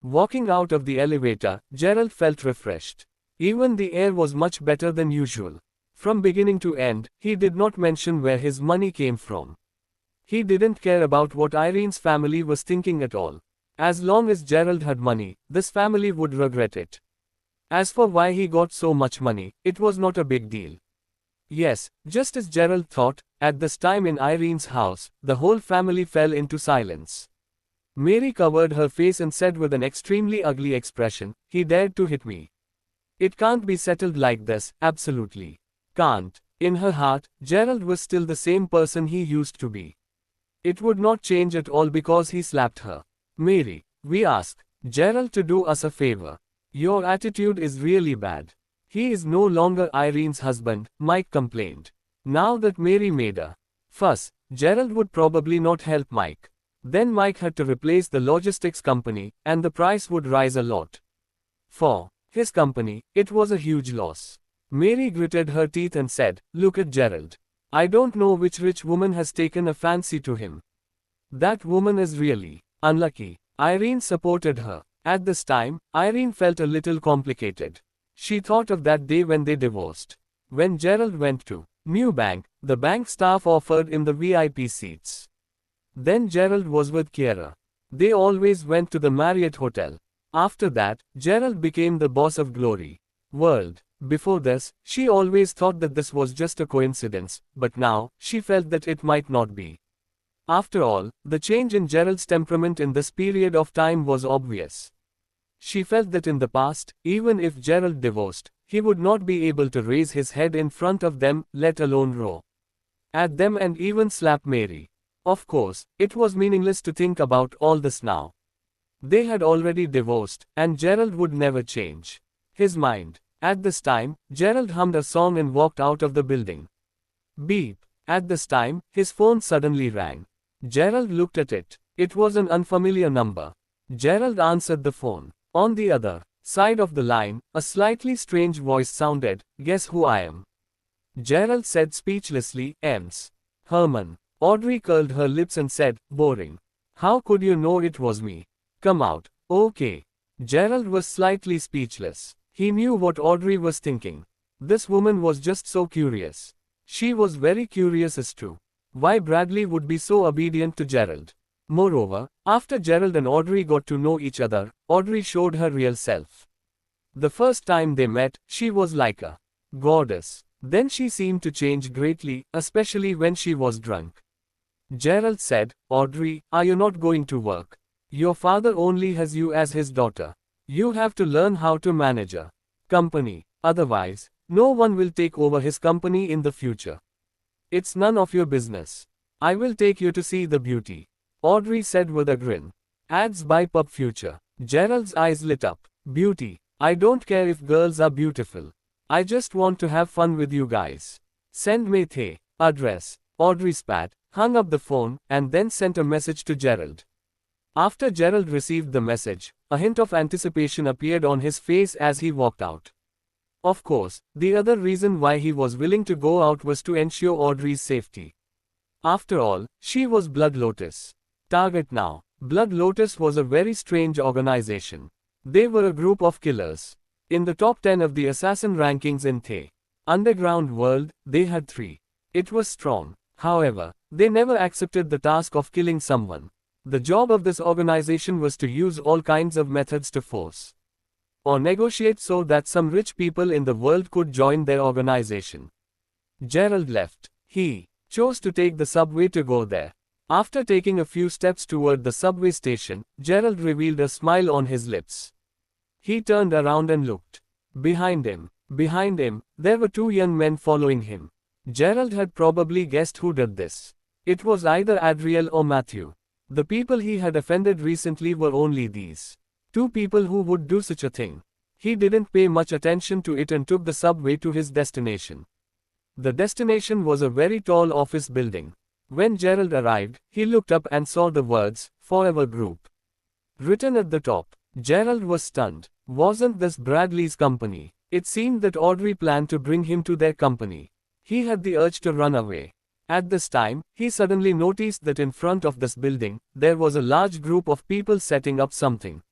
Walking out of the elevator, Gerald felt refreshed. Even the air was much better than usual. From beginning to end, he did not mention where his money came from. He didn't care about what Irene's family was thinking at all. As long as Gerald had money, this family would regret it. As for why he got so much money, it was not a big deal. Yes, just as Gerald thought, at this time in Irene's house, the whole family fell into silence. Mary covered her face and said with an extremely ugly expression, "He dared to hit me. It can't be settled like this, absolutely. Can't." In her heart, Gerald was still the same person he used to be. It would not change at all because he slapped her. "Mary, we ask Gerald to do us a favor. Your attitude is really bad. He is no longer Irene's husband," Mike complained. Now that Mary made a fuss, Gerald would probably not help Mike. Then Mike had to replace the logistics company, and the price would rise a lot. For his company, it was a huge loss. Mary gritted her teeth and said, "Look at Gerald. I don't know which rich woman has taken a fancy to him. That woman is really unlucky." Irene supported her. At this time, Irene felt a little complicated. She thought of that day when they divorced. When Gerald went to New Bank, the bank staff offered him the VIP seats. Then Gerald was with Kiera. They always went to the Marriott Hotel. After that, Gerald became the boss of Glory World. Before this, she always thought that this was just a coincidence, but now, she felt that it might not be. After all, the change in Gerald's temperament in this period of time was obvious. She felt that in the past, even if Gerald divorced, he would not be able to raise his head in front of them, let alone roar at them and even slap Mary. Of course, it was meaningless to think about all this now. They had already divorced, and Gerald would never change his mind. At this time, Gerald hummed a song and walked out of the building. Beep. At this time, his phone suddenly rang. Gerald looked at it. It was an unfamiliar number. Gerald answered the phone. On the other side of the line, a slightly strange voice sounded, "Guess who I am?" Gerald said speechlessly, "Ems. Herman." Audrey curled her lips and said, "Boring. How could you know it was me? Come out." "Okay." Gerald was slightly speechless. He knew what Audrey was thinking. This woman was just so curious. She was very curious as to why Bradley would be so obedient to Gerald. Moreover, after Gerald and Audrey got to know each other, Audrey showed her real self. The first time they met, she was like a goddess. Then she seemed to change greatly, especially when she was drunk. Gerald said, "Audrey, are you not going to work? Your father only has you as his daughter. You have to learn how to manage a company. Otherwise, no one will take over his company in the future. It's none of your business. I will take you to see the beauty," Audrey said with a grin. Ads by Pub Future. Gerald's eyes lit up. "Beauty. I don't care if girls are beautiful. I just want to have fun with you guys. Send me the address." Audrey spat, hung up the phone, and then sent a message to Gerald. After Gerald received the message, a hint of anticipation appeared on his face as he walked out. Of course, the other reason why he was willing to go out was to ensure Audrey's safety. After all, she was Blood Lotus target now. Blood Lotus was a very strange organization. They were a group of killers. In the top 10 of the assassin rankings in the underground world, they had 3. It was strong. However, they never accepted the task of killing someone. The job of this organization was to use all kinds of methods to force or negotiate so that some rich people in the world could join their organization. Gerald left. He chose to take the subway to go there. After taking a few steps toward the subway station, Gerald revealed a smile on his lips. He turned around and looked. Behind him, there were 2 young men following him. Gerald had probably guessed who did this. It was either Adriel or Matthew. The people he had offended recently were only these 2 people who would do such a thing. He didn't pay much attention to it and took the subway to his destination. The destination was a very tall office building. When Gerald arrived, he looked up and saw the words, "Forever Group," written at the top. Gerald was stunned. Wasn't this Bradley's company? It seemed that Audrey planned to bring him to their company. He had the urge to run away. At this time, he suddenly noticed that in front of this building, there was a large group of people setting up something.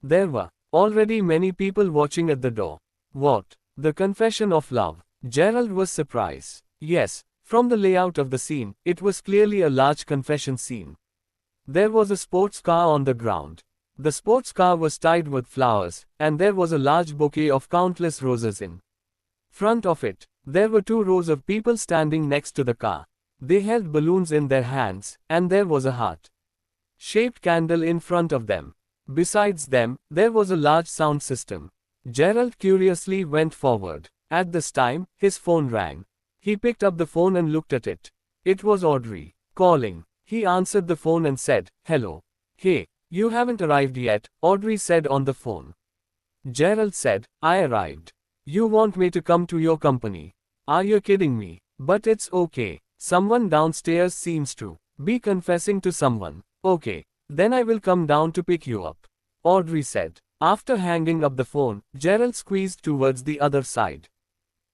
There were already many people watching at the door. What? The confession of love? Gerald was surprised. Yes, from the layout of the scene, it was clearly a large confession scene. There was a sports car on the ground. The sports car was tied with flowers, and there was a large bouquet of countless roses in front of it. There were 2 rows of people standing next to the car. They held balloons in their hands, and there was a heart-shaped candle in front of them. Besides them, there was a large sound system. Gerald curiously went forward. At this time, his phone rang. He picked up the phone and looked at it. It was Audrey calling. He answered the phone and said, "Hello. Hey, you haven't arrived yet," Audrey said on the phone. Gerald said, "I arrived. You want me to come to your company? Are you kidding me? But it's okay. Someone downstairs seems to be confessing to someone. Okay, then I will come down to pick you up," Audrey said. After hanging up the phone, Gerald squeezed towards the other side.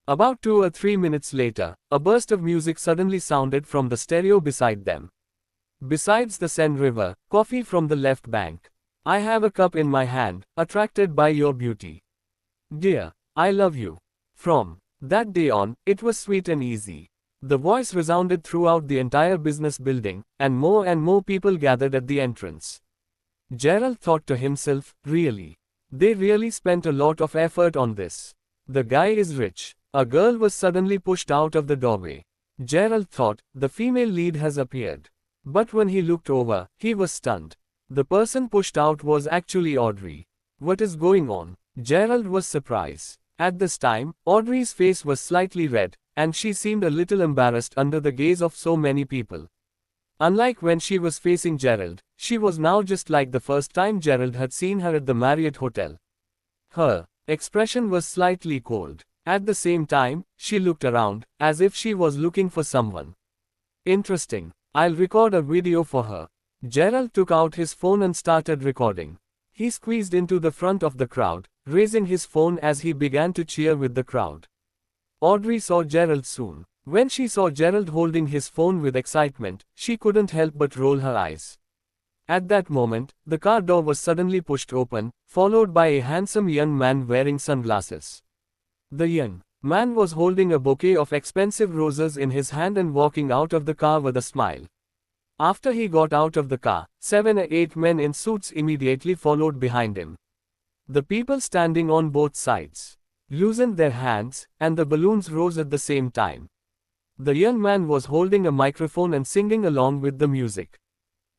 About 2 or 3 minutes later, a burst of music suddenly sounded from the stereo beside them. Besides the Seine River, coffee from the left bank. I have a cup in my hand, attracted by your beauty. Dear, I love you. From that day on, it was sweet and easy. The voice resounded throughout the entire business building, and more people gathered at the entrance. Gerald thought to himself, really? They really spent a lot of effort on this. The guy is rich. A girl was suddenly pushed out of the doorway. Gerald thought, the female lead has appeared. But when he looked over, he was stunned. The person pushed out was actually Audrey. What is going on? Gerald was surprised. At this time, Audrey's face was slightly red, and she seemed a little embarrassed under the gaze of so many people. Unlike when she was facing Gerald, she was now just like the first time Gerald had seen her at the Marriott Hotel. Her expression was slightly cold. At the same time, she looked around, as if she was looking for someone. Interesting. I'll record a video for her. Gerald took out his phone and started recording. He squeezed into the front of the crowd, raising his phone as he began to cheer with the crowd. Audrey saw Gerald soon. When she saw Gerald holding his phone with excitement, she couldn't help but roll her eyes. At that moment, the car door was suddenly pushed open, followed by a handsome young man wearing sunglasses. The young man was holding a bouquet of expensive roses in his hand and walking out of the car with a smile. After he got out of the car, 7 or 8 men in suits immediately followed behind him. The people standing on both sides loosened their hands, and the balloons rose at the same time. The young man was holding a microphone and singing along with the music.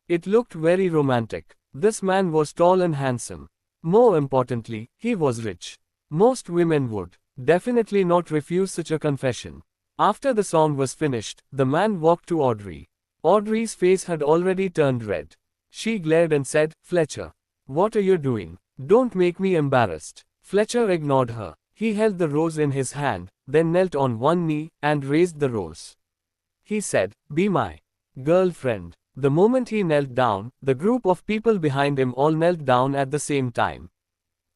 It looked very romantic. This man was tall and handsome. More importantly, he was rich. Most women would definitely not refuse such a confession. After the song was finished, the man walked to Audrey. Audrey's face had already turned red. She glared and said, "Fletcher, what are you doing? Don't make me embarrassed." Fletcher ignored her. He held the rose in his hand, then knelt on one knee, and raised the rose. He said, "Be my girlfriend." The moment he knelt down, the group of people behind him all knelt down at the same time.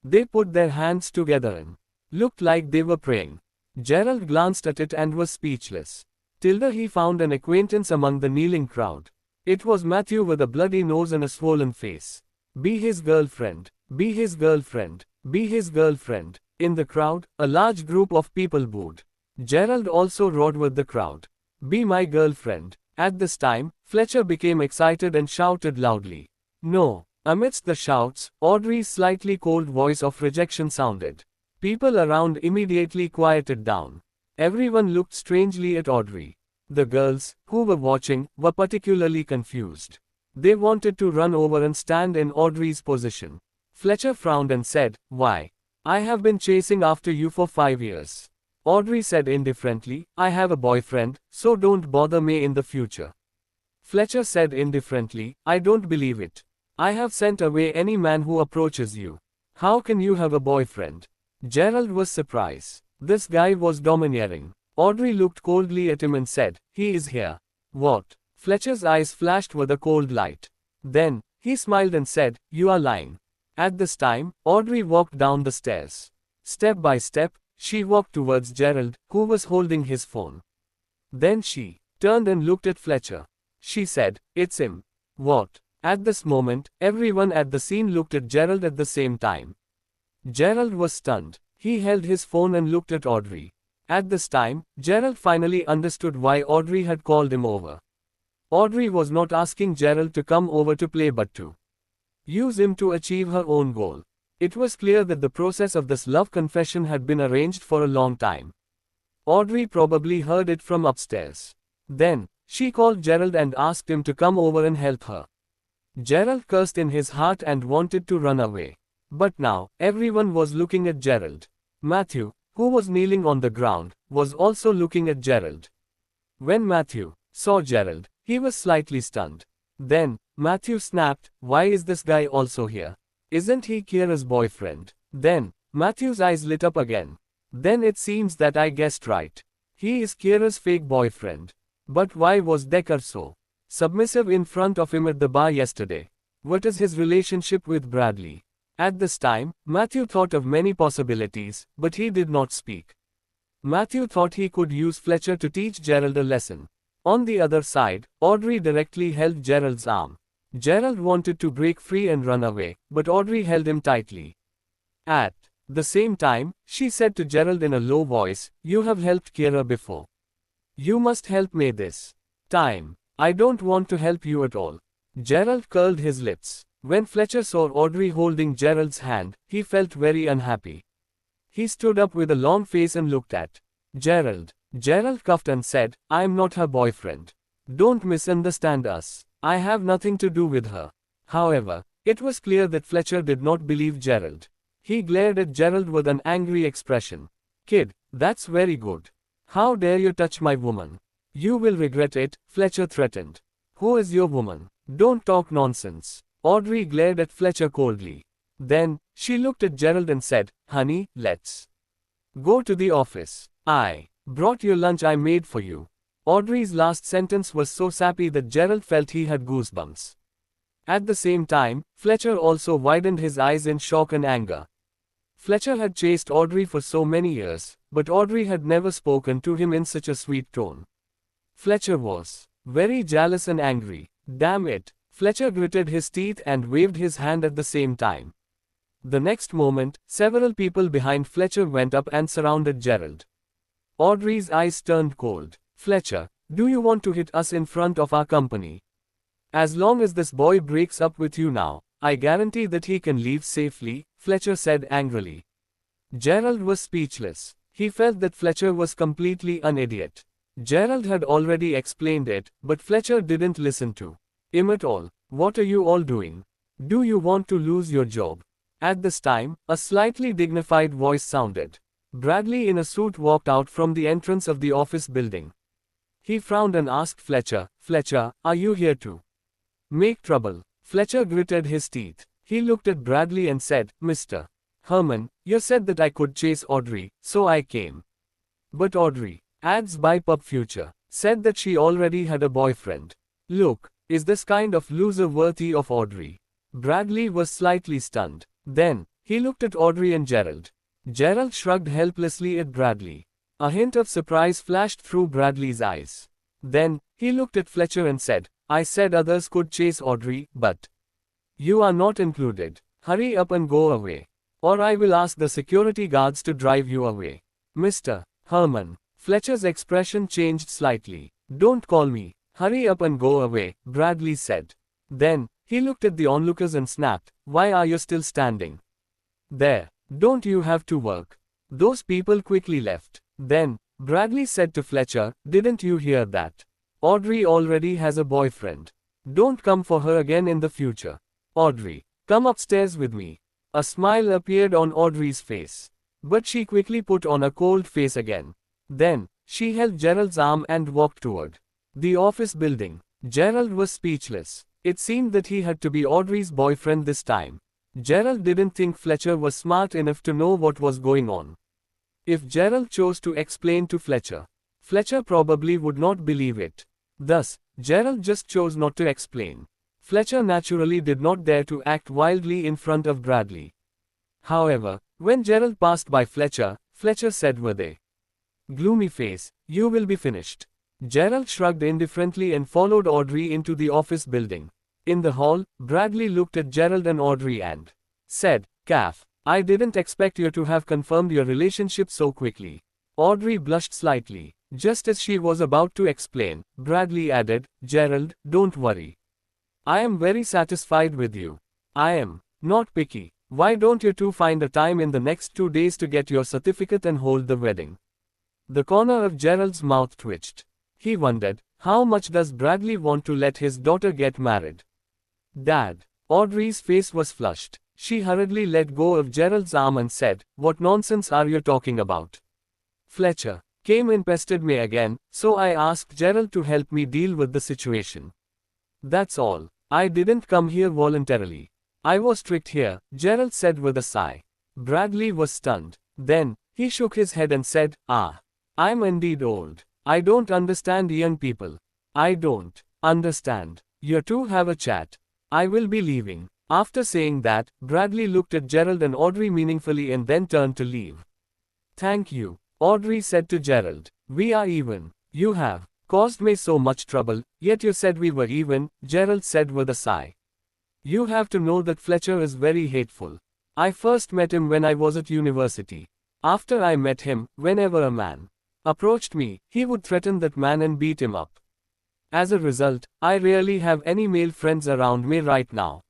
They put their hands together and looked like they were praying. Gerald glanced at it and was speechless. Till he found an acquaintance among the kneeling crowd. It was Matthew with a bloody nose and a swollen face. "Be his girlfriend. Be his girlfriend. Be his girlfriend." In the crowd, a large group of people booed. Gerald also roared with the crowd. "Be my girlfriend." At this time, Fletcher became excited and shouted loudly, "No." Amidst the shouts, Audrey's slightly cold voice of rejection sounded. People around immediately quieted down. Everyone looked strangely at Audrey. The girls, who were watching, were particularly confused. They wanted to run over and stand in Audrey's position. Fletcher frowned and said, "Why? I have been chasing after you for 5 years. Audrey said indifferently, "I have a boyfriend, so don't bother me in the future." Fletcher said indifferently, "I don't believe it. I have sent away any man who approaches you. How can you have a boyfriend?" Gerald was surprised. This guy was domineering. Audrey looked coldly at him and said, "He is here." "What?" Fletcher's eyes flashed with a cold light. Then, he smiled and said, "You are lying." At this time, Audrey walked down the stairs. Step by step, she walked towards Gerald, who was holding his phone. Then she turned and looked at Fletcher. She said, "It's him." "What?" At this moment, everyone at the scene looked at Gerald at the same time. Gerald was stunned. He held his phone and looked at Audrey. At this time, Gerald finally understood why Audrey had called him over. Audrey was not asking Gerald to come over to play but to use him to achieve her own goal. It was clear that the process of this love confession had been arranged for a long time. Audrey probably heard it from upstairs. Then, she called Gerald and asked him to come over and help her. Gerald cursed in his heart and wanted to run away. But now, everyone was looking at Gerald. Matthew, who was kneeling on the ground, was also looking at Gerald. When Matthew saw Gerald, he was slightly stunned. Then, Matthew snapped, "Why is this guy also here? Isn't he Kira's boyfriend?" Then, Matthew's eyes lit up again. "Then it seems that I guessed right. He is Kira's fake boyfriend. But why was Decker so submissive in front of him at the bar yesterday? What is his relationship with Bradley?" At this time, Matthew thought of many possibilities, but he did not speak. Matthew thought he could use Fletcher to teach Gerald a lesson. On the other side, Audrey directly held Gerald's arm. Gerald wanted to break free and run away, but Audrey held him tightly. At the same time, she said to Gerald in a low voice, "You have helped Kira before. You must help me this time. I don't want to help you at all." Gerald curled his lips. When Fletcher saw Audrey holding Gerald's hand, he felt very unhappy. He stood up with a long face and looked at Gerald. Gerald coughed and said, "I am not her boyfriend. Don't misunderstand us. I have nothing to do with her." However, it was clear that Fletcher did not believe Gerald. He glared at Gerald with an angry expression. "Kid, that's very good. How dare you touch my woman? You will regret it," Fletcher threatened. "Who is your woman? Don't talk nonsense." Audrey glared at Fletcher coldly. Then, she looked at Gerald and said, "Honey, let's go to the office. I brought your lunch I made for you." Audrey's last sentence was so sappy that Gerald felt he had goosebumps. At the same time, Fletcher also widened his eyes in shock and anger. Fletcher had chased Audrey for so many years, but Audrey had never spoken to him in such a sweet tone. Fletcher was very jealous and angry. "Damn it." Fletcher gritted his teeth and waved his hand at the same time. The next moment, several people behind Fletcher went up and surrounded Gerald. Audrey's eyes turned cold. "Fletcher, do you want to hit us in front of our company? As long as this boy breaks up with you now, I guarantee that he can leave safely," Fletcher said angrily. Gerald was speechless. He felt that Fletcher was completely an idiot. Gerald had already explained it, but Fletcher didn't listen to him at all. "What are you all doing? Do you want to lose your job?" At this time, a slightly dignified voice sounded. Bradley in a suit walked out from the entrance of the office building. He frowned and asked Fletcher, "Fletcher, are you here to make trouble?" Fletcher gritted his teeth. He looked at Bradley and said, "Mr. Herman, you said that I could chase Audrey, so I came. But Audrey, ad's by pub future, said that she already had a boyfriend. Look, is this kind of loser worthy of Audrey?" Bradley was slightly stunned. Then, he looked at Audrey and Gerald. Gerald shrugged helplessly at Bradley. A hint of surprise flashed through Bradley's eyes. Then, he looked at Fletcher and said, "I said others could chase Audrey, but you are not included. Hurry up and go away. Or I will ask the security guards to drive you away." "Mr. Herman." Fletcher's expression changed slightly. "Don't call me. Hurry up and go away," Bradley said. Then, he looked at the onlookers and snapped, "Why are you still standing there? Don't you have to work?" Those people quickly left. Then, Bradley said to Fletcher, "Didn't you hear that? Audrey already has a boyfriend. Don't come for her again in the future. Audrey, come upstairs with me." A smile appeared on Audrey's face. But she quickly put on a cold face again. Then, she held Gerald's arm and walked toward the office building. Gerald was speechless. It seemed that he had to be Audrey's boyfriend this time. Gerald didn't think Fletcher was smart enough to know what was going on. If Gerald chose to explain to Fletcher, Fletcher probably would not believe it. Thus, Gerald just chose not to explain. Fletcher naturally did not dare to act wildly in front of Bradley. However, when Gerald passed by Fletcher, Fletcher said with a gloomy face, "You will be finished." Gerald shrugged indifferently and followed Audrey into the office building. In the hall, Bradley looked at Gerald and Audrey and said, "Kath, I didn't expect you to have confirmed your relationship so quickly." Audrey blushed slightly. Just as she was about to explain, Bradley added, "Gerald, don't worry. I am very satisfied with you. I am not picky. Why don't you two find a time in the next 2 days to get your certificate and hold the wedding?" The corner of Gerald's mouth twitched. He wondered, how much does Bradley want to let his daughter get married? "Dad." Audrey's face was flushed. She hurriedly let go of Gerald's arm and said, "What nonsense are you talking about? Fletcher came and pestered me again, so I asked Gerald to help me deal with the situation. That's all. I didn't come here voluntarily. I was tricked here," Gerald said with a sigh. Bradley was stunned. Then, he shook his head and said, I'm indeed old. I don't understand young people. I don't understand. You two have a chat. I will be leaving." After saying that, Bradley looked at Gerald and Audrey meaningfully and then turned to leave. "Thank you," Audrey said to Gerald. "We are even. You have caused me so much trouble, yet you said we were even," Gerald said with a sigh. "You have to know that Fletcher is very hateful. I first met him when I was at university. After I met him, whenever a man approached me, he would threaten that man and beat him up. As a result, I rarely have any male friends around me right now."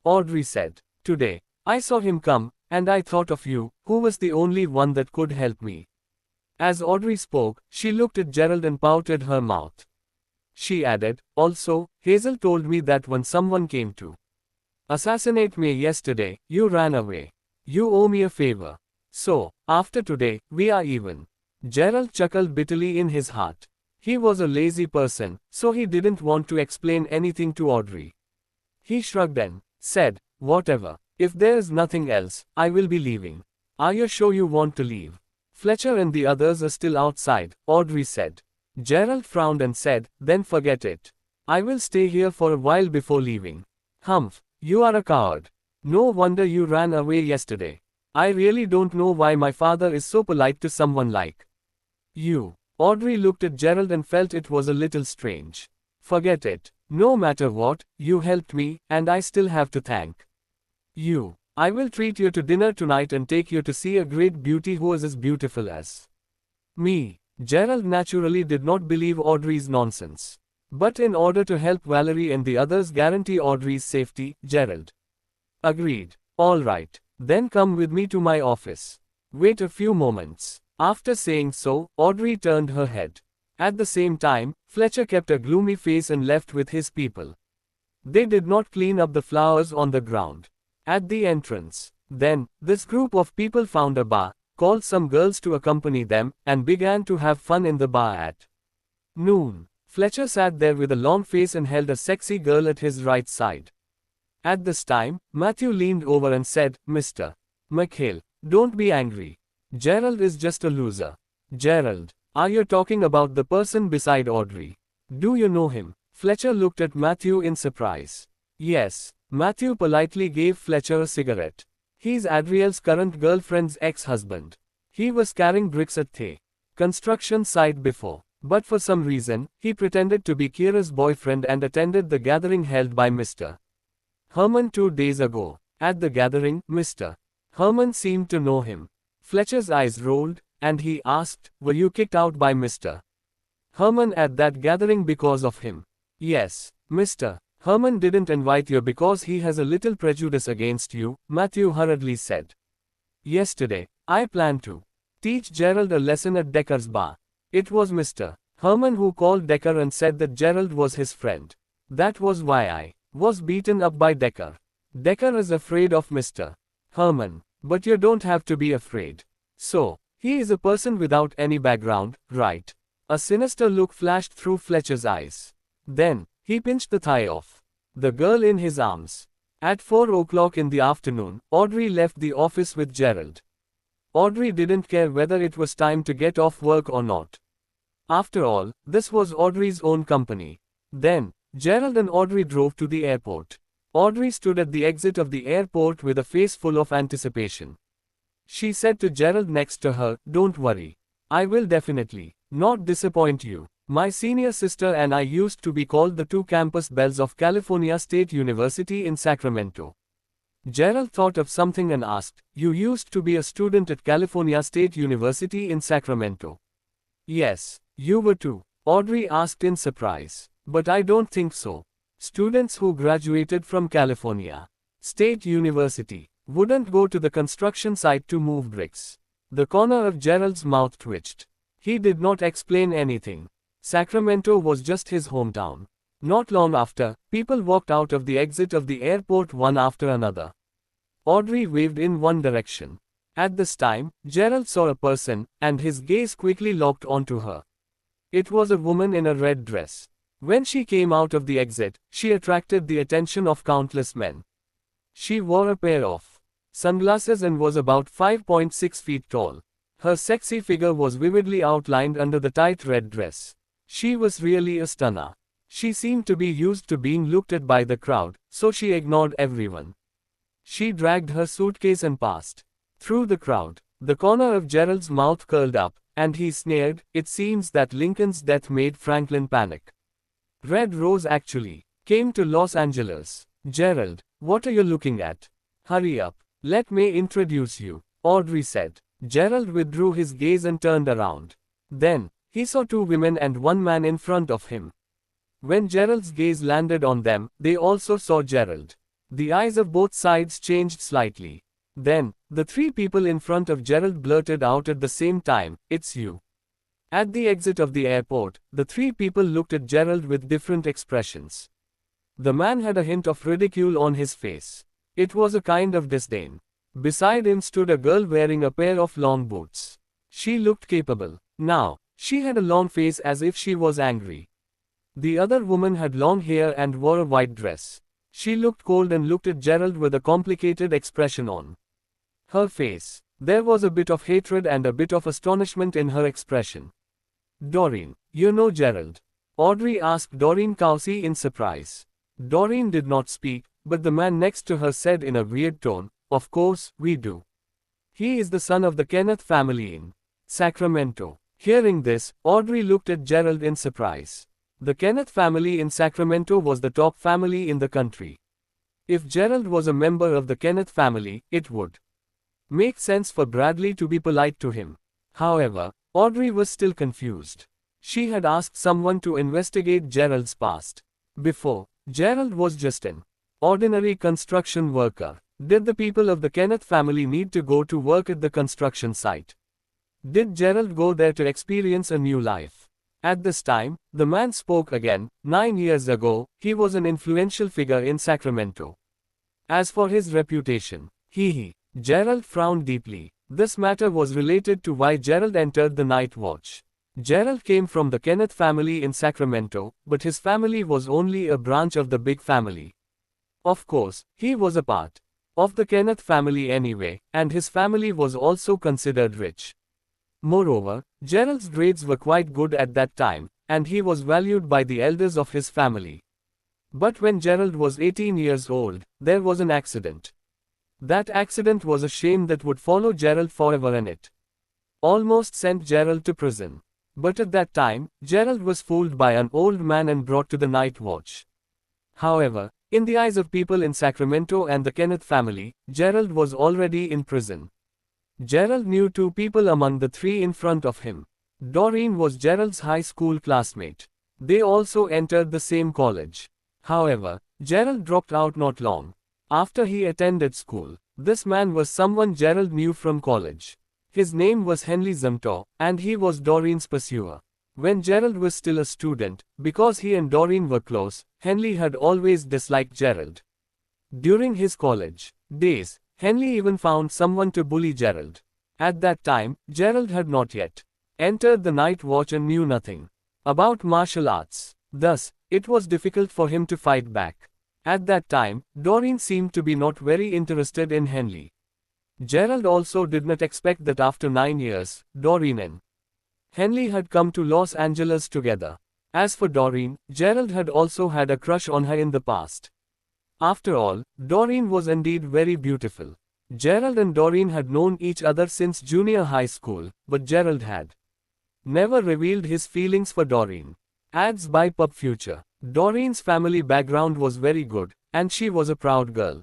Audrey said, "Today, I saw him come, and I thought of you, who was the only one that could help me." As Audrey spoke, she looked at Gerald and pouted her mouth. She added, "Also, Hazel told me that when someone came to assassinate me yesterday, you ran away. You owe me a favor. So, after today, we are even." Gerald chuckled bitterly in his heart. He was a lazy person, so he didn't want to explain anything to Audrey. He shrugged and said, "Whatever. If there is nothing else, I will be leaving." "Are you sure you want to leave? Fletcher and the others are still outside," Audrey said. Gerald frowned and said, "Then forget it. I will stay here for a while before leaving." "Humph, you are a coward. No wonder you ran away yesterday. I really don't know why my father is so polite to someone like you." Audrey looked at Gerald and felt it was a little strange. "Forget it. No matter what, you helped me, and I still have to thank you. I will treat you to dinner tonight and take you to see a great beauty who is as beautiful as me." Gerald naturally did not believe Audrey's nonsense. But in order to help Valerie and the others guarantee Audrey's safety, Gerald agreed. "All right. Then come with me to my office. Wait a few moments." After saying so, Audrey turned her head. At the same time, Fletcher kept a gloomy face and left with his people. They did not clean up the flowers on the ground at the entrance. Then, this group of people found a bar, called some girls to accompany them, and began to have fun in the bar at noon. Fletcher sat there with a long face and held a sexy girl at his right side. At this time, Matthew leaned over and said, "Mr. McHale, don't be angry. Gerald is just a loser." "Gerald, are you talking about the person beside Audrey? Do you know him?" Fletcher looked at Matthew in surprise. "Yes." Matthew politely gave Fletcher a cigarette. "He's Adriel's current girlfriend's ex-husband. He was carrying bricks at the construction site before. But for some reason, he pretended to be Kira's boyfriend and attended the gathering held by Mr. Herman 2 days ago. At the gathering, Mr. Herman seemed to know him." Fletcher's eyes rolled, and he asked, "Were you kicked out by Mr. Herman at that gathering because of him?" "Yes. Mr. Herman didn't invite you because he has a little prejudice against you," Matthew hurriedly said. "Yesterday, I planned to teach Gerald a lesson at Decker's bar. It was Mr. Herman who called Decker and said that Gerald was his friend. That was why I was beaten up by Decker. Decker is afraid of Mr. Herman. But you don't have to be afraid. So, he is a person without any background, right?" A sinister look flashed through Fletcher's eyes. Then, he pinched the thigh of the girl in his arms. At 4 o'clock in the afternoon, Audrey left the office with Gerald. Audrey didn't care whether it was time to get off work or not. After all, this was Audrey's own company. Then, Gerald and Audrey drove to the airport. Audrey stood at the exit of the airport with a face full of anticipation. She said to Gerald next to her, "Don't worry. I will definitely not disappoint you." My senior sister and I used to be called the two campus belles of California State University in Sacramento. Gerald thought of something and asked, "You used to be a student at California State University in Sacramento?" "Yes, you were too," Audrey asked in surprise. "But I don't think so. Students who graduated from California State University wouldn't go to the construction site to move bricks." The corner of Gerald's mouth twitched. He did not explain anything. Sacramento was just his hometown. Not long after, people walked out of the exit of the airport one after another. Audrey waved in one direction. At this time, Gerald saw a person, and his gaze quickly locked onto her. It was a woman in a red dress. When she came out of the exit, she attracted the attention of countless men. She wore a pair of sunglasses and was about 5.6 feet tall. Her sexy figure was vividly outlined under the tight red dress. She was really a stunner. She seemed to be used to being looked at by the crowd, so she ignored everyone. She dragged her suitcase and passed through the crowd. The corner of Gerald's mouth curled up, and he sneered, "It seems that Lincoln's death made Franklin panic. Red Rose actually came to Los Angeles." "Gerald, what are you looking at? Hurry up. Let me introduce you," Audrey said. Gerald withdrew his gaze and turned around. Then, he saw two women and one man in front of him. When Gerald's gaze landed on them, they also saw Gerald. The eyes of both sides changed slightly. Then, the three people in front of Gerald blurted out at the same time, "It's you." At the exit of the airport, the three people looked at Gerald with different expressions. The man had a hint of ridicule on his face. It was a kind of disdain. Beside him stood a girl wearing a pair of long boots. She looked capable. Now, she had a long face as if she was angry. The other woman had long hair and wore a white dress. She looked cold and looked at Gerald with a complicated expression on her face. There was a bit of hatred and a bit of astonishment in her expression. "Doreen, you know Gerald?" Audrey asked Doreen Cowsey in surprise. Doreen did not speak, but the man next to her said in a weird tone, "Of course, we do. He is the son of the Kenneth family in Sacramento." Hearing this, Audrey looked at Gerald in surprise. The Kenneth family in Sacramento was the top family in the country. If Gerald was a member of the Kenneth family, it would make sense for Bradley to be polite to him. However, Audrey was still confused. She had asked someone to investigate Gerald's past. Before, Gerald was just an ordinary construction worker. Did the people of the Kenneth family need to go to work at the construction site? Did Gerald go there to experience a new life? At this time, the man spoke again. 9 years ago, he was an influential figure in Sacramento. As for his reputation, Gerald frowned deeply. This matter was related to why Gerald entered the night watch. Gerald came from the Kenneth family in Sacramento, but his family was only a branch of the big family. Of course, he was a part of the Kenneth family anyway, and his family was also considered rich. Moreover, Gerald's grades were quite good at that time, and he was valued by the elders of his family. But when Gerald was 18 years old, there was an accident. That accident was a shame that would follow Gerald forever, and it almost sent Gerald to prison. But at that time, Gerald was fooled by an old man and brought to the night watch. However, in the eyes of people in Sacramento and the Kenneth family, Gerald was already in prison. Gerald knew two people among the three in front of him. Doreen was Gerald's high school classmate. They also entered the same college. However, Gerald dropped out not long after he attended school. This man was someone Gerald knew from college. His name was Henry Zumthor, and he was Doreen's pursuer. When Gerald was still a student, because he and Doreen were close, Henry had always disliked Gerald. During his college days, Henry even found someone to bully Gerald. At that time, Gerald had not yet entered the night watch and knew nothing about martial arts. Thus, it was difficult for him to fight back. At that time, Doreen seemed to be not very interested in Henry. Gerald also did not expect that after 9 years, Doreen and Henry had come to Los Angeles together. As for Doreen, Gerald had also had a crush on her in the past. After all, Doreen was indeed very beautiful. Gerald and Doreen had known each other since junior high school, but Gerald had never revealed his feelings for Doreen. Ads by Pub Future. Doreen's family background was very good, and she was a proud girl.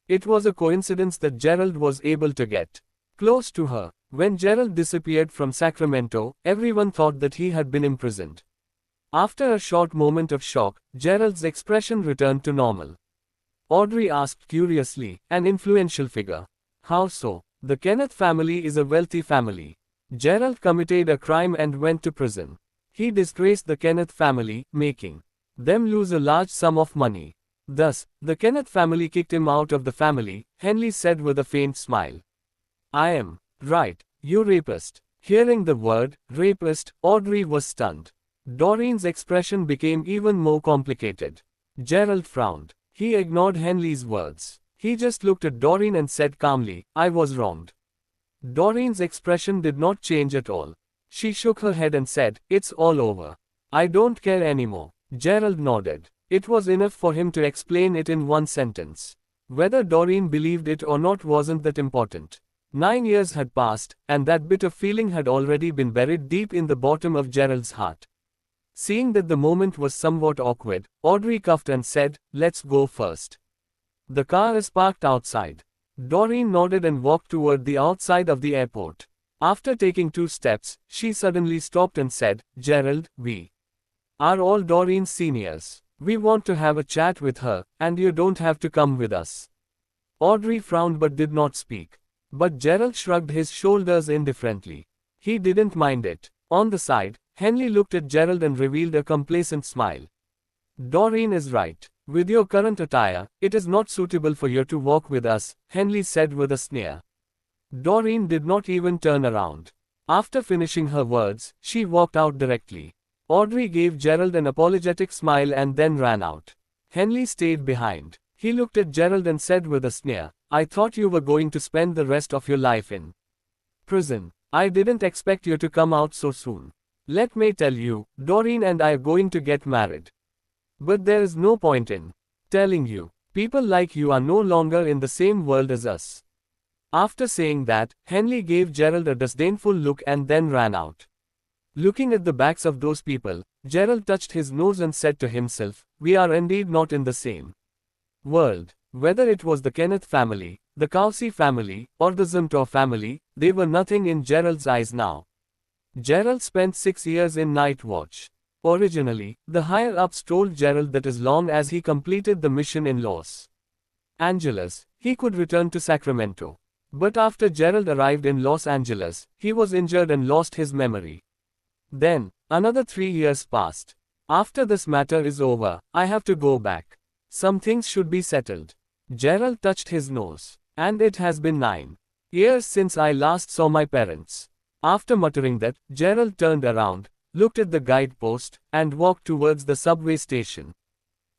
It was a coincidence that Gerald was able to get close to her. When Gerald disappeared from Sacramento, everyone thought that he had been imprisoned. After a short moment of shock, Gerald's expression returned to normal. Audrey asked curiously, an influential figure. How so? The Kenneth family is a wealthy family. Gerald committed a crime and went to prison. He disgraced the Kenneth family, making them lose a large sum of money. Thus, the Kenneth family kicked him out of the family, Henley said with a faint smile. I am right, you rapist. Hearing the word, rapist, Audrey was stunned. Doreen's expression became even more complicated. Gerald frowned. He ignored Henley's words. He just looked at Doreen and said calmly, I was wronged. Doreen's expression did not change at all. She shook her head and said, it's all over. I don't care anymore. Gerald nodded. It was enough for him to explain it in one sentence. Whether Doreen believed it or not wasn't that important. 9 years had passed, and that bitter feeling had already been buried deep in the bottom of Gerald's heart. Seeing that the moment was somewhat awkward, Audrey coughed and said, let's go first. The car is parked outside. Doreen nodded and walked toward the outside of the airport. After taking 2 steps, she suddenly stopped and said, Gerald, we are all Doreen's seniors. We want to have a chat with her, and you don't have to come with us. Audrey frowned but did not speak. But Gerald shrugged his shoulders indifferently. He didn't mind it. On the side, Henley looked at Gerald and revealed a complacent smile. Doreen is right. With your current attire, it is not suitable for you to walk with us, Henley said with a sneer. Doreen did not even turn around. After finishing her words, she walked out directly. Audrey gave Gerald an apologetic smile and then ran out. Henley stayed behind. He looked at Gerald and said with a sneer, I thought you were going to spend the rest of your life in prison. I didn't expect you to come out so soon. Let me tell you, Doreen and I are going to get married. But there is no point in telling you. People like you are no longer in the same world as us. After saying that, Henley gave Gerald a disdainful look and then ran out. Looking at the backs of those people, Gerald touched his nose and said to himself, we are indeed not in the same world. Whether it was the Kenneth family, the Cowsey family, or the Zumthor family, they were nothing in Gerald's eyes now. Gerald spent 6 years in night watch. Originally, the higher-ups told Gerald that as long as he completed the mission in Los Angeles, he could return to Sacramento. But after Gerald arrived in Los Angeles, he was injured and lost his memory. Then, another 3 years passed. After this matter is over, I have to go back. Some things should be settled. Gerald touched his nose. And it has been 9 years since I last saw my parents. After muttering that, Gerald turned around, looked at the guidepost, and walked towards the subway station.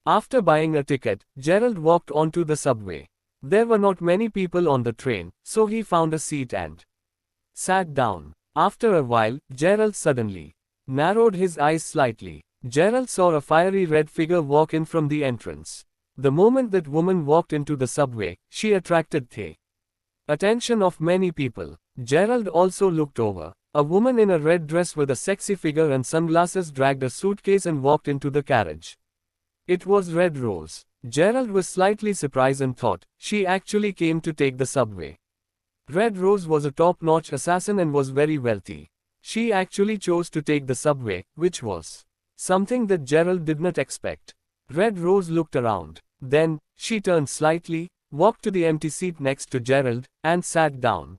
After buying a ticket, Gerald walked onto the subway. There were not many people on the train, so he found a seat and sat down. After a while, Gerald suddenly narrowed his eyes slightly. Gerald saw a fiery red figure walk in from the entrance. The moment that woman walked into the subway, she attracted the attention of many people. Gerald also looked over. A woman in a red dress with a sexy figure and sunglasses dragged a suitcase and walked into the carriage. It was Red Rose. Gerald was slightly surprised and thought, she actually came to take the subway. Red Rose was a top-notch assassin and was very wealthy. She actually chose to take the subway, which was something that Gerald did not expect. Red Rose looked around. Then, she turned slightly, walked to the empty seat next to Gerald, and sat down.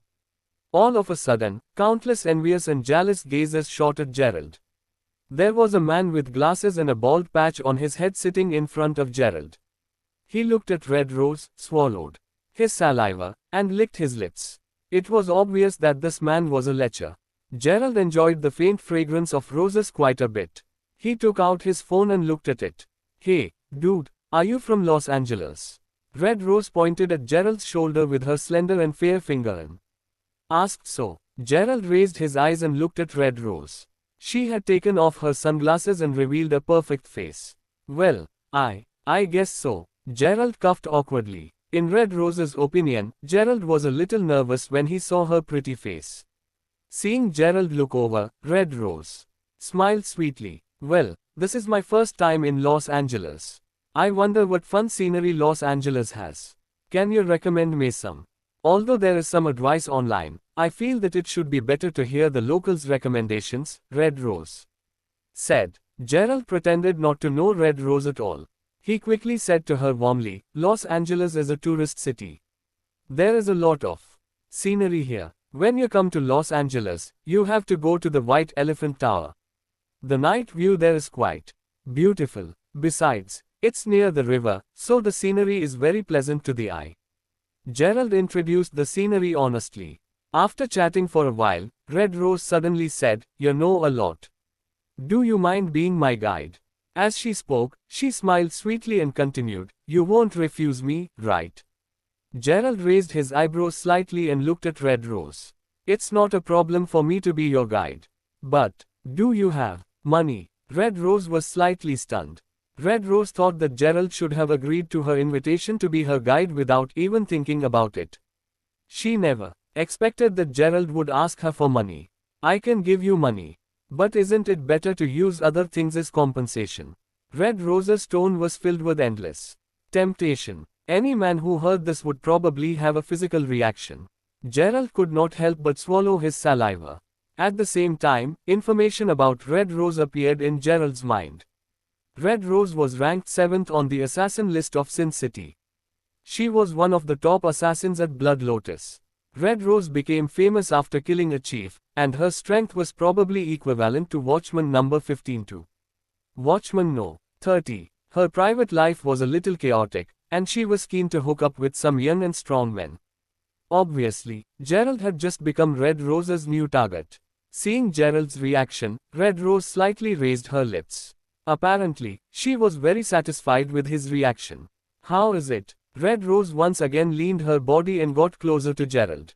All of a sudden, countless envious and jealous gazes shot at Gerald. There was a man with glasses and a bald patch on his head sitting in front of Gerald. He looked at Red Rose, swallowed his saliva, and licked his lips. It was obvious that this man was a lecher. Gerald enjoyed the faint fragrance of roses quite a bit. He took out his phone and looked at it. Hey, dude, are you from Los Angeles? Red Rose pointed at Gerald's shoulder with her slender and fair finger and asked so. Gerald raised his eyes and looked at Red Rose. She had taken off her sunglasses and revealed a perfect face. Well, I guess so. Gerald coughed awkwardly. In Red Rose's opinion, Gerald was a little nervous when he saw her pretty face. Seeing Gerald look over, Red Rose smiled sweetly. Well, this is my first time in Los Angeles. I wonder what fun scenery Los Angeles has. Can you recommend me some? Although there is some advice online, I feel that it should be better to hear the locals' recommendations, Red Rose said. Gerald pretended not to know Red Rose at all. He quickly said to her warmly, Los Angeles is a tourist city. There is a lot of scenery here. When you come to Los Angeles, you have to go to the White Elephant Tower. The night view there is quite beautiful. Besides, it's near the river, so the scenery is very pleasant to the eye. Gerald introduced the scenery honestly. After chatting for a while, Red Rose suddenly said, You know a lot. Do you mind being my guide? As she spoke, she smiled sweetly and continued, You won't refuse me, right? Gerald raised his eyebrows slightly and looked at Red Rose. It's not a problem for me to be your guide. But, do you have money? Red Rose was slightly stunned. Red Rose thought that Gerald should have agreed to her invitation to be her guide without even thinking about it. She never expected that Gerald would ask her for money. I can give you money. But isn't it better to use other things as compensation? Red Rose's tone was filled with endless temptation. Any man who heard this would probably have a physical reaction. Gerald could not help but swallow his saliva. At the same time, information about Red Rose appeared in Gerald's mind. Red Rose was ranked 7th on the assassin list of Sin City. She was one of the top assassins at Blood Lotus. Red Rose became famous after killing a chief, and her strength was probably equivalent to Watchman number 15 to Watchman no. 30. Her private life was a little chaotic, and she was keen to hook up with some young and strong men. Obviously, Gerald had just become Red Rose's new target. Seeing Gerald's reaction, Red Rose slightly raised her lips. Apparently, she was very satisfied with his reaction. How is it? Red Rose once again leaned her body and got closer to Gerald.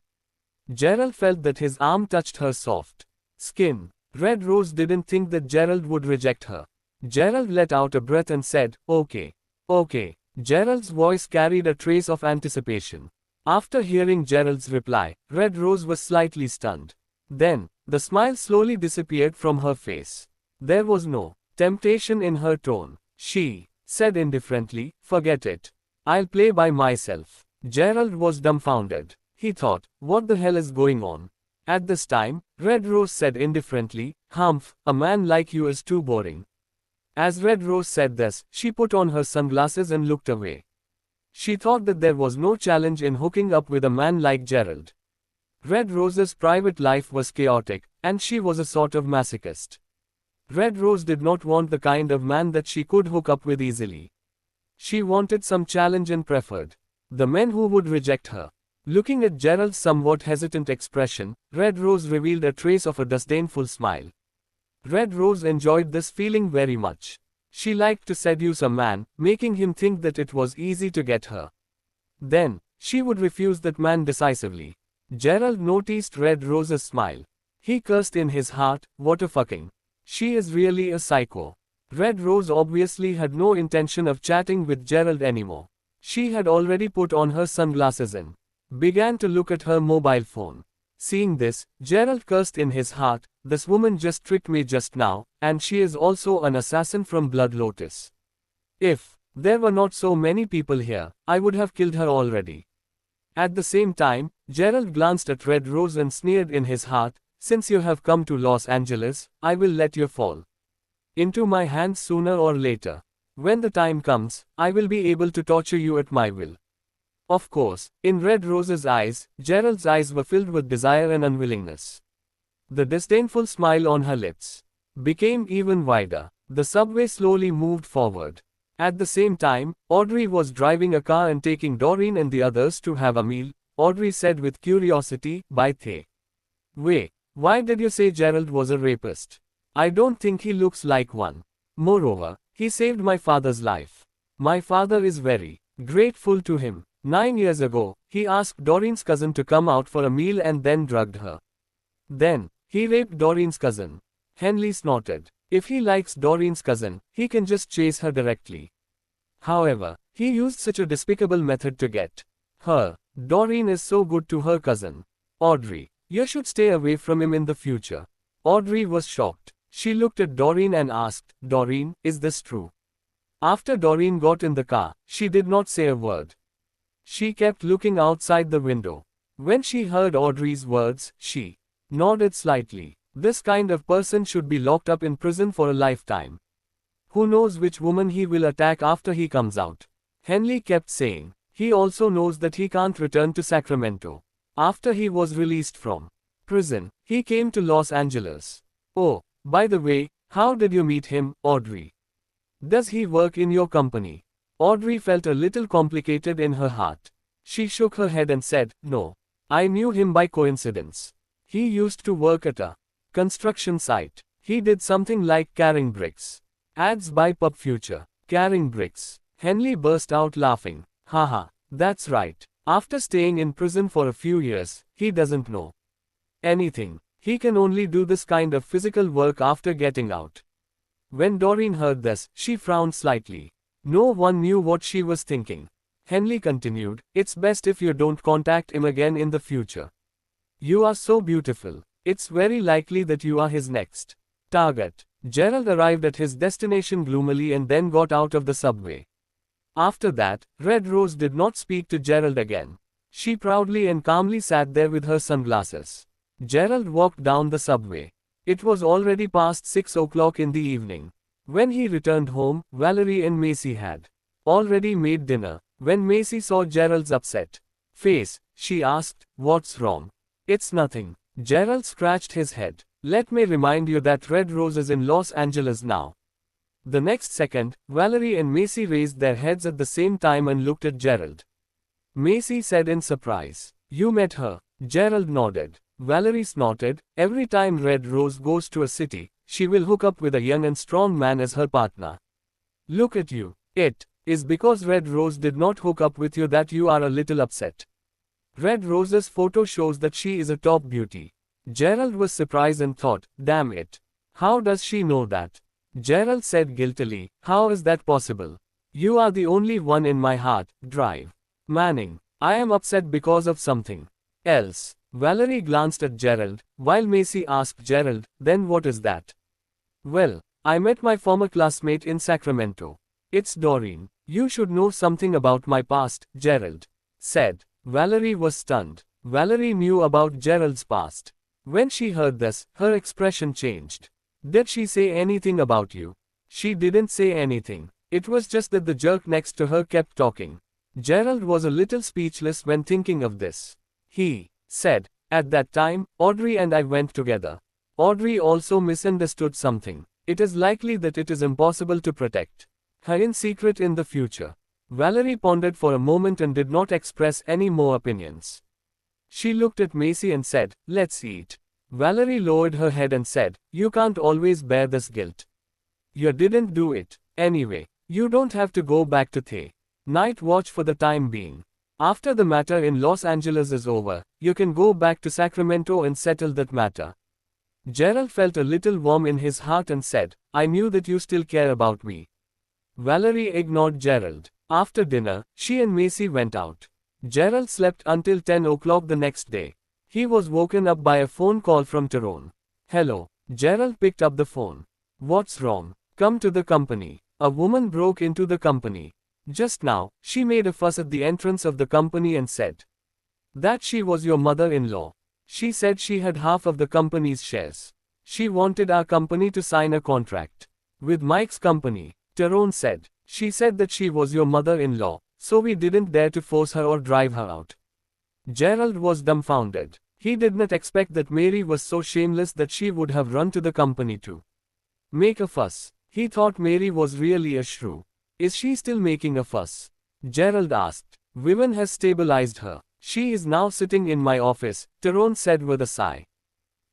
Gerald felt that his arm touched her soft skin. Red Rose didn't think that Gerald would reject her. Gerald let out a breath and said, Okay. Okay. Gerald's voice carried a trace of anticipation. After hearing Gerald's reply, Red Rose was slightly stunned. Then, the smile slowly disappeared from her face. There was no temptation in her tone. She said indifferently, Forget it. I'll play by myself. Gerald was dumbfounded. He thought, what the hell is going on? At this time, Red Rose said indifferently, Humph, a man like you is too boring. As Red Rose said this, she put on her sunglasses and looked away. She thought that there was no challenge in hooking up with a man like Gerald. Red Rose's private life was chaotic, and she was a sort of masochist. Red Rose did not want the kind of man that she could hook up with easily. She wanted some challenge and preferred the men who would reject her. Looking at Gerald's somewhat hesitant expression, Red Rose revealed a trace of a disdainful smile. Red Rose enjoyed this feeling very much. She liked to seduce a man, making him think that it was easy to get her. Then, she would refuse that man decisively. Gerald noticed Red Rose's smile. He cursed in his heart, what a fucking. She is really a psycho. Red Rose obviously had no intention of chatting with Gerald anymore. She had already put on her sunglasses and began to look at her mobile phone. Seeing this, Gerald cursed in his heart, this woman just tricked me just now, and she is also an assassin from Blood Lotus. If there were not so many people here, I would have killed her already. At the same time, Gerald glanced at Red Rose and sneered in his heart, since you have come to Los Angeles, I will let you fall into my hands sooner or later. When the time comes, I will be able to torture you at my will. Of course, in Red Rose's eyes, Gerald's eyes were filled with desire and unwillingness. The disdainful smile on her lips became even wider. The subway slowly moved forward. At the same time, Audrey was driving a car and taking Doreen and the others to have a meal. Audrey said with curiosity, By the way, why did you say Gerald was a rapist? I don't think he looks like one. Moreover, he saved my father's life. My father is very grateful to him. 9 years ago, he asked Doreen's cousin to come out for a meal and then drugged her. Then, he raped Doreen's cousin. Henley snorted. If he likes Doreen's cousin, he can just chase her directly. However, he used such a despicable method to get her. Doreen is so good to her cousin. Audrey You should stay away from him in the future. Audrey was shocked. She looked at Doreen and asked, Doreen, is this true? After Doreen got in the car, she did not say a word. She kept looking outside the window. When she heard Audrey's words, she nodded slightly. This kind of person should be locked up in prison for a lifetime. Who knows which woman he will attack after he comes out? Henley kept saying. He also knows that he can't return to Sacramento. After he was released from prison, he came to Los Angeles. Oh, by the way, how did you meet him, Audrey? Does he work in your company? Audrey felt a little complicated in her heart. She shook her head and said, no. I knew him by coincidence. He used to work at a construction site. He did something like carrying bricks. Ads by Pub Future. Carrying bricks. Henley burst out laughing. Haha, that's right. After staying in prison for a few years, he doesn't know anything. He can only do this kind of physical work after getting out. When Doreen heard this, she frowned slightly. No one knew what she was thinking. Henley continued, it's best if you don't contact him again in the future. You are so beautiful. It's very likely that you are his next target. Gerald arrived at his destination gloomily and then got out of the subway. After that, Red Rose did not speak to Gerald again. She proudly and calmly sat there with her sunglasses. Gerald walked down the subway. It was already past 6 o'clock in the evening. When he returned home, Valerie and Macy had already made dinner. When Macy saw Gerald's upset face, she asked, what's wrong? It's nothing. Gerald scratched his head. Let me remind you that Red Rose is in Los Angeles now. The next second, Valerie and Macy raised their heads at the same time and looked at Gerald. Macy said in surprise, you met her? Gerald nodded. Valerie snorted, every time Red Rose goes to a city, she will hook up with a young and strong man as her partner. Look at you. It is because Red Rose did not hook up with you that you are a little upset. Red Rose's photo shows that she is a top beauty. Gerald was surprised and thought, damn it. How does she know that? Gerald said guiltily, how is that possible? You are the only one in my heart, Drive. Manning. I am upset because of something else. Valerie glanced at Gerald, while Macy asked Gerald, then what is that? Well, I met my former classmate in Sacramento. It's Doreen. You should know something about my past, Gerald said. Valerie was stunned. Valerie knew about Gerald's past. When she heard this, her expression changed. Did she say anything about you? She didn't say anything. It was just that the jerk next to her kept talking. Gerald was a little speechless when thinking of this. He said, at that time, Audrey and I went together. Audrey also misunderstood something. It is likely that it is impossible to protect her in secret in the future. Valerie pondered for a moment and did not express any more opinions. She looked at Macy and said, let's eat. Valerie lowered her head and said, you can't always bear this guilt. You didn't do it. Anyway, you don't have to go back to the night watch for the time being. After the matter in Los Angeles is over, you can go back to Sacramento and settle that matter. Gerald felt a little warm in his heart and said, I knew that you still care about me. Valerie ignored Gerald. After dinner, she and Macy went out. Gerald slept until 10 o'clock the next day. He was woken up by a phone call from Tyrone. Hello. Gerald picked up the phone. What's wrong? Come to the company. A woman broke into the company. Just now, she made a fuss at the entrance of the company and said that she was your mother-in-law. She said she had half of the company's shares. She wanted our company to sign a contract with Mike's company. Tyrone said. She said that she was your mother-in-law, so we didn't dare to force her or drive her out. Gerald was dumbfounded. He did not expect that Mary was so shameless that she would have run to the company to make a fuss. He thought Mary was really a shrew. Is she still making a fuss? Gerald asked. Vivian has stabilized her. She is now sitting in my office, Tyrone said with a sigh.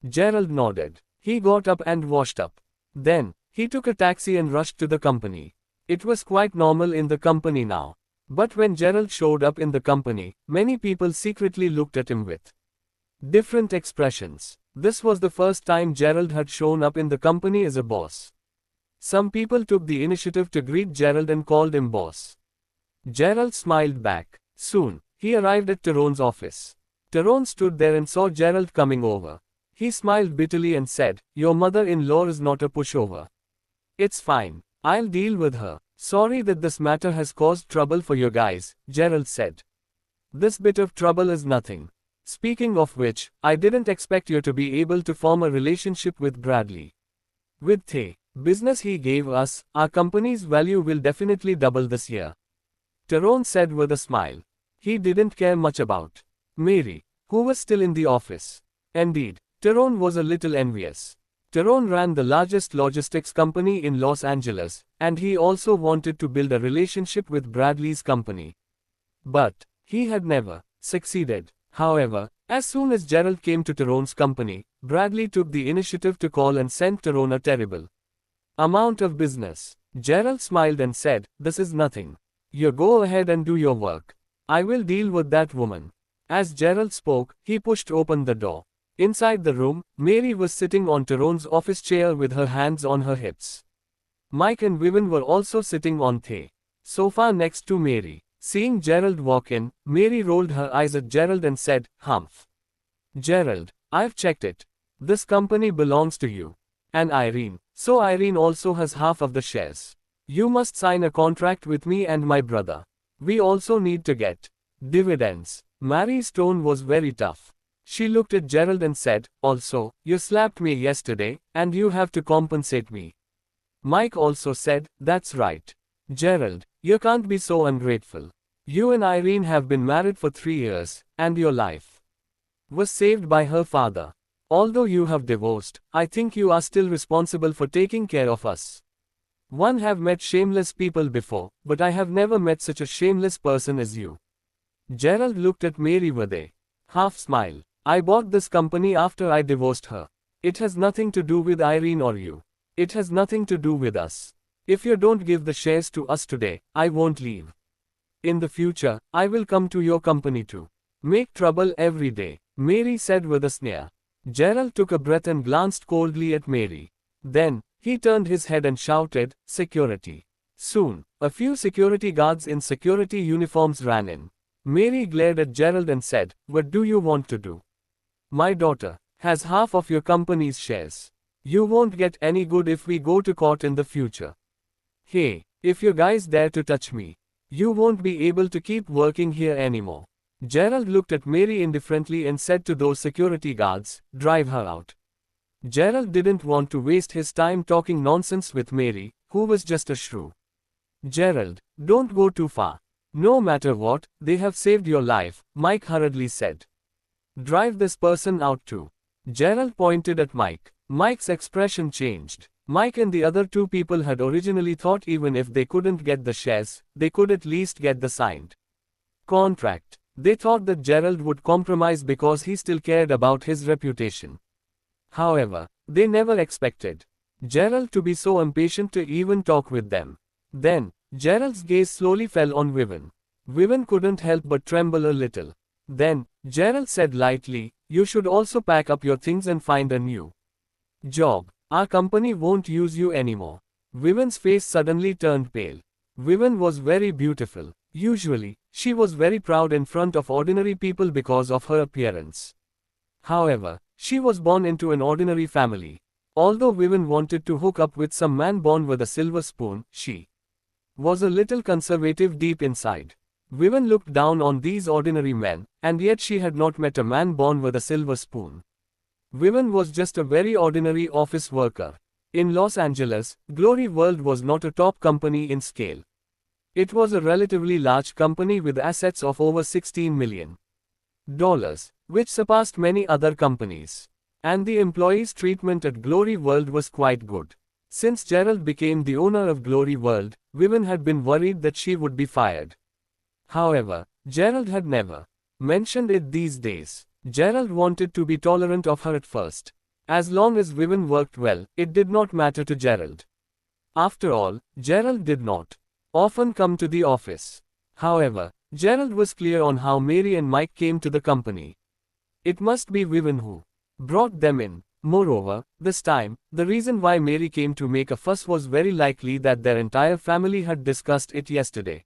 Gerald nodded. He got up and washed up. Then, he took a taxi and rushed to the company. It was quite normal in the company now. But when Gerald showed up in the company, many people secretly looked at him with different expressions. This was the first time Gerald had shown up in the company as a boss. Some people took the initiative to greet Gerald and called him boss. Gerald smiled back. Soon, he arrived at Tyrone's office. Tyrone stood there and saw Gerald coming over. He smiled bitterly and said, "Your mother-in-law is not a pushover. It's fine. I'll deal with her. Sorry that this matter has caused trouble for you guys," Gerald said. "This bit of trouble is nothing. Speaking of which, I didn't expect you to be able to form a relationship with Bradley. With the business he gave us, our company's value will definitely double this year," Tyrone said with a smile. He didn't care much about Mary, who was still in the office. Indeed, Tyrone was a little envious. Tyrone ran the largest logistics company in Los Angeles, and he also wanted to build a relationship with Bradley's company. But he had never succeeded. However, as soon as Gerald came to Tyrone's company, Bradley took the initiative to call and send Tyrone a terrible amount of business. Gerald smiled and said, "This is nothing. You go ahead and do your work. I will deal with that woman." As Gerald spoke, he pushed open the door. Inside the room, Mary was sitting on Tyrone's office chair with her hands on her hips. Mike and Vivian were also sitting on the sofa next to Mary. Seeing Gerald walk in, Mary rolled her eyes at Gerald and said, "Humph. Gerald, I've checked it. This company belongs to you and Irene, so Irene also has half of the shares. You must sign a contract with me and my brother. We also need to get dividends." Mary's tone was very tough. She looked at Gerald and said, "Also, you slapped me yesterday, and you have to compensate me." Mike also said, "That's right. Gerald, you can't be so ungrateful. You and Irene have been married for 3 years, and your life was saved by her father. Although you have divorced, I think you are still responsible for taking care of us. One have met shameless people before, but I have never met such a shameless person as you." Gerald looked at Mary with a half smile. "I bought this company after I divorced her. It has nothing to do with Irene or you. It has nothing to do with us. If you don't give the shares to us today, I won't leave. In the future, I will come to your company to make trouble every day," Mary said with a sneer. Gerald took a breath and glanced coldly at Mary. Then, he turned his head and shouted, "Security." Soon, a few security guards in security uniforms ran in. Mary glared at Gerald and said, "What do you want to do? My daughter has half of your company's shares. You won't get any good if we go to court in the future. Hey, if you guys dare to touch me, you won't be able to keep working here anymore." Gerald looked at Mary indifferently and said to those security guards, "Drive her out." Gerald didn't want to waste his time talking nonsense with Mary, who was just a shrew. "Gerald, don't go too far. No matter what, they have saved your life," Mike hurriedly said. "Drive this person out too." Gerald pointed at Mike. Mike's expression changed. Mike and the other 2 people had originally thought even if they couldn't get the shares, they could at least get the signed contract. They thought that Gerald would compromise because he still cared about his reputation. However, they never expected Gerald to be so impatient to even talk with them. Then, Gerald's gaze slowly fell on Vivian. Vivian couldn't help but tremble a little. Then, Gerald said lightly, "You should also pack up your things and find a new job. Our company won't use you anymore." Vivian's face suddenly turned pale. Vivian was very beautiful. Usually, she was very proud in front of ordinary people because of her appearance. However, she was born into an ordinary family. Although Vivian wanted to hook up with some man born with a silver spoon, she was a little conservative deep inside. Vivian looked down on these ordinary men, and yet she had not met a man born with a silver spoon. Vivian was just a very ordinary office worker. In Los Angeles, Glory World was not a top company in scale. It was a relatively large company with assets of over $16 million, which surpassed many other companies. And the employees' treatment at Glory World was quite good. Since Gerald became the owner of Glory World, Vivian had been worried that she would be fired. However, Gerald had never mentioned it these days. Gerald wanted to be tolerant of her at first. As long as Vivian worked well, it did not matter to Gerald. After all, Gerald did not often come to the office. However, Gerald was clear on how Mary and Mike came to the company. It must be Vivian who brought them in. Moreover, this time, the reason why Mary came to make a fuss was very likely that their entire family had discussed it yesterday.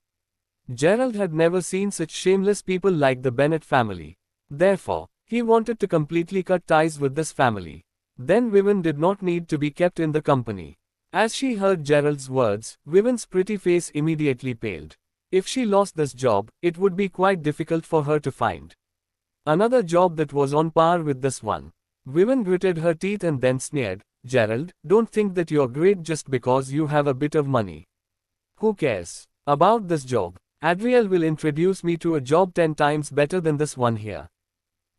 Gerald had never seen such shameless people like the Bennett family. Therefore, he wanted to completely cut ties with this family. Then Vivian did not need to be kept in the company. As she heard Gerald's words, Vivian's pretty face immediately paled. If she lost this job, it would be quite difficult for her to find another job that was on par with this one. Vivian gritted her teeth and then sneered, "Gerald, don't think that you're great just because you have a bit of money. Who cares about this job? Adriel will introduce me to a job 10 times better than this one here."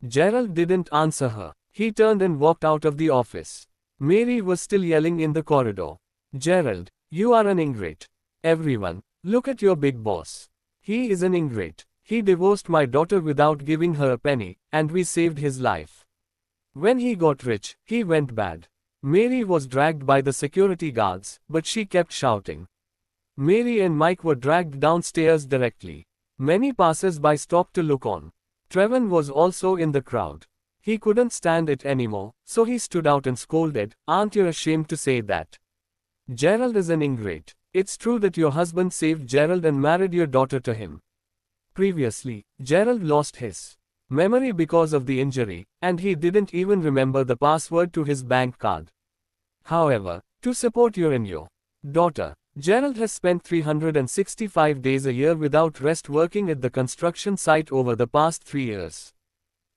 Gerald didn't answer her. He turned and walked out of the office. Mary was still yelling in the corridor. "Gerald, you are an ingrate. Everyone, look at your big boss. He is an ingrate. He divorced my daughter without giving her a penny, and we saved his life. When he got rich, he went bad." Mary was dragged by the security guards, but she kept shouting. Mary and Mike were dragged downstairs directly. Many passers-by stopped to look on. Trevin was also in the crowd. He couldn't stand it anymore, so he stood out and scolded, "Aren't you ashamed to say that? Gerald is an ingrate. It's true that your husband saved Gerald and married your daughter to him. Previously, Gerald lost his memory because of the injury, and he didn't even remember the password to his bank card. However, to support you and your daughter, Gerald has spent 365 days a year without rest working at the construction site over the past 3 years.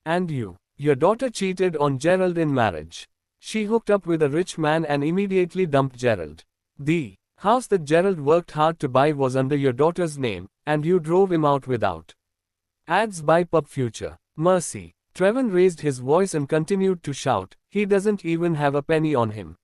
And your daughter cheated on Gerald in marriage. She hooked up with a rich man and immediately dumped Gerald. The house that Gerald worked hard to buy was under your daughter's name, and you drove him out without ads by Pub Future. Mercy." Trevin raised his voice and continued to shout, "He doesn't even have a penny on him.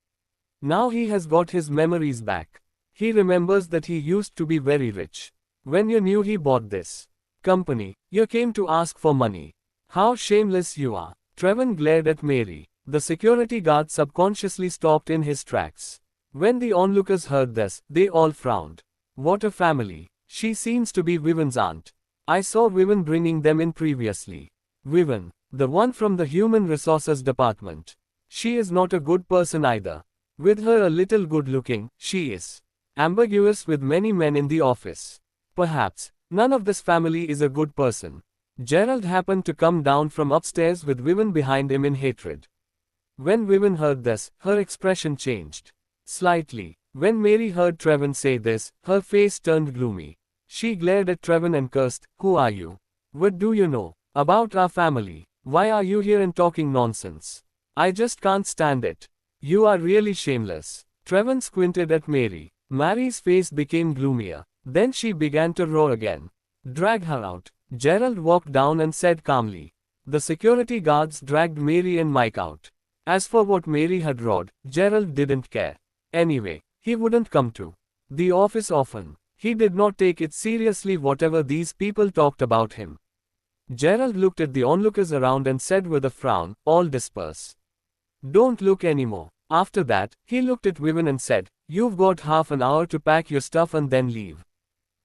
Now he has got his memories back. He remembers that he used to be very rich. When you knew he bought this company, you came to ask for money. How shameless you are." Trevin glared at Mary. The security guard subconsciously stopped in his tracks. When the onlookers heard this, they all frowned. "What a family. She seems to be Vivian's aunt. I saw Vivian bringing them in previously. Vivian, the one from the Human Resources Department. She is not a good person either. With her a little good looking, she is ambiguous with many men in the office. Perhaps none of this family is a good person." Gerald happened to come down from upstairs with Vivian behind him in hatred. When Vivian heard this, her expression changed slightly. When Mary heard Trevin say this, her face turned gloomy. She glared at Trevin and cursed, "Who are you? What do you know about our family? Why are you here and talking nonsense? I just can't stand it. You are really shameless." Trevin squinted at Mary. Mary's face became gloomier. Then she began to roar again. "Drag her out." Gerald walked down and said calmly. The security guards dragged Mary and Mike out. As for what Mary had roared, Gerald didn't care. Anyway, he wouldn't come to the office often. He did not take it seriously whatever these people talked about him. Gerald looked at the onlookers around and said with a frown, "All disperse. Don't look anymore." After that, he looked at Vivian and said, "You've got half an hour to pack your stuff and then leave.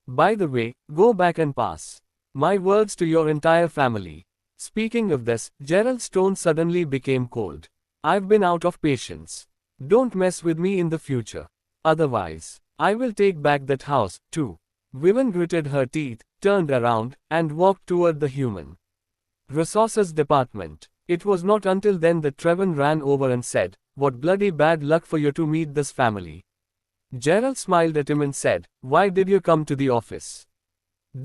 By the way, go back and pass my words to your entire family." Speaking of this, Gerald's tone suddenly became cold. "I've been out of patience. Don't mess with me in the future. Otherwise, I will take back that house, too." Vivian gritted her teeth, turned around, and walked toward the Human Resources Department. It was not until then that Trevin ran over and said, "What bloody bad luck for you to meet this family." Gerald smiled at him and said, "Why did you come to the office?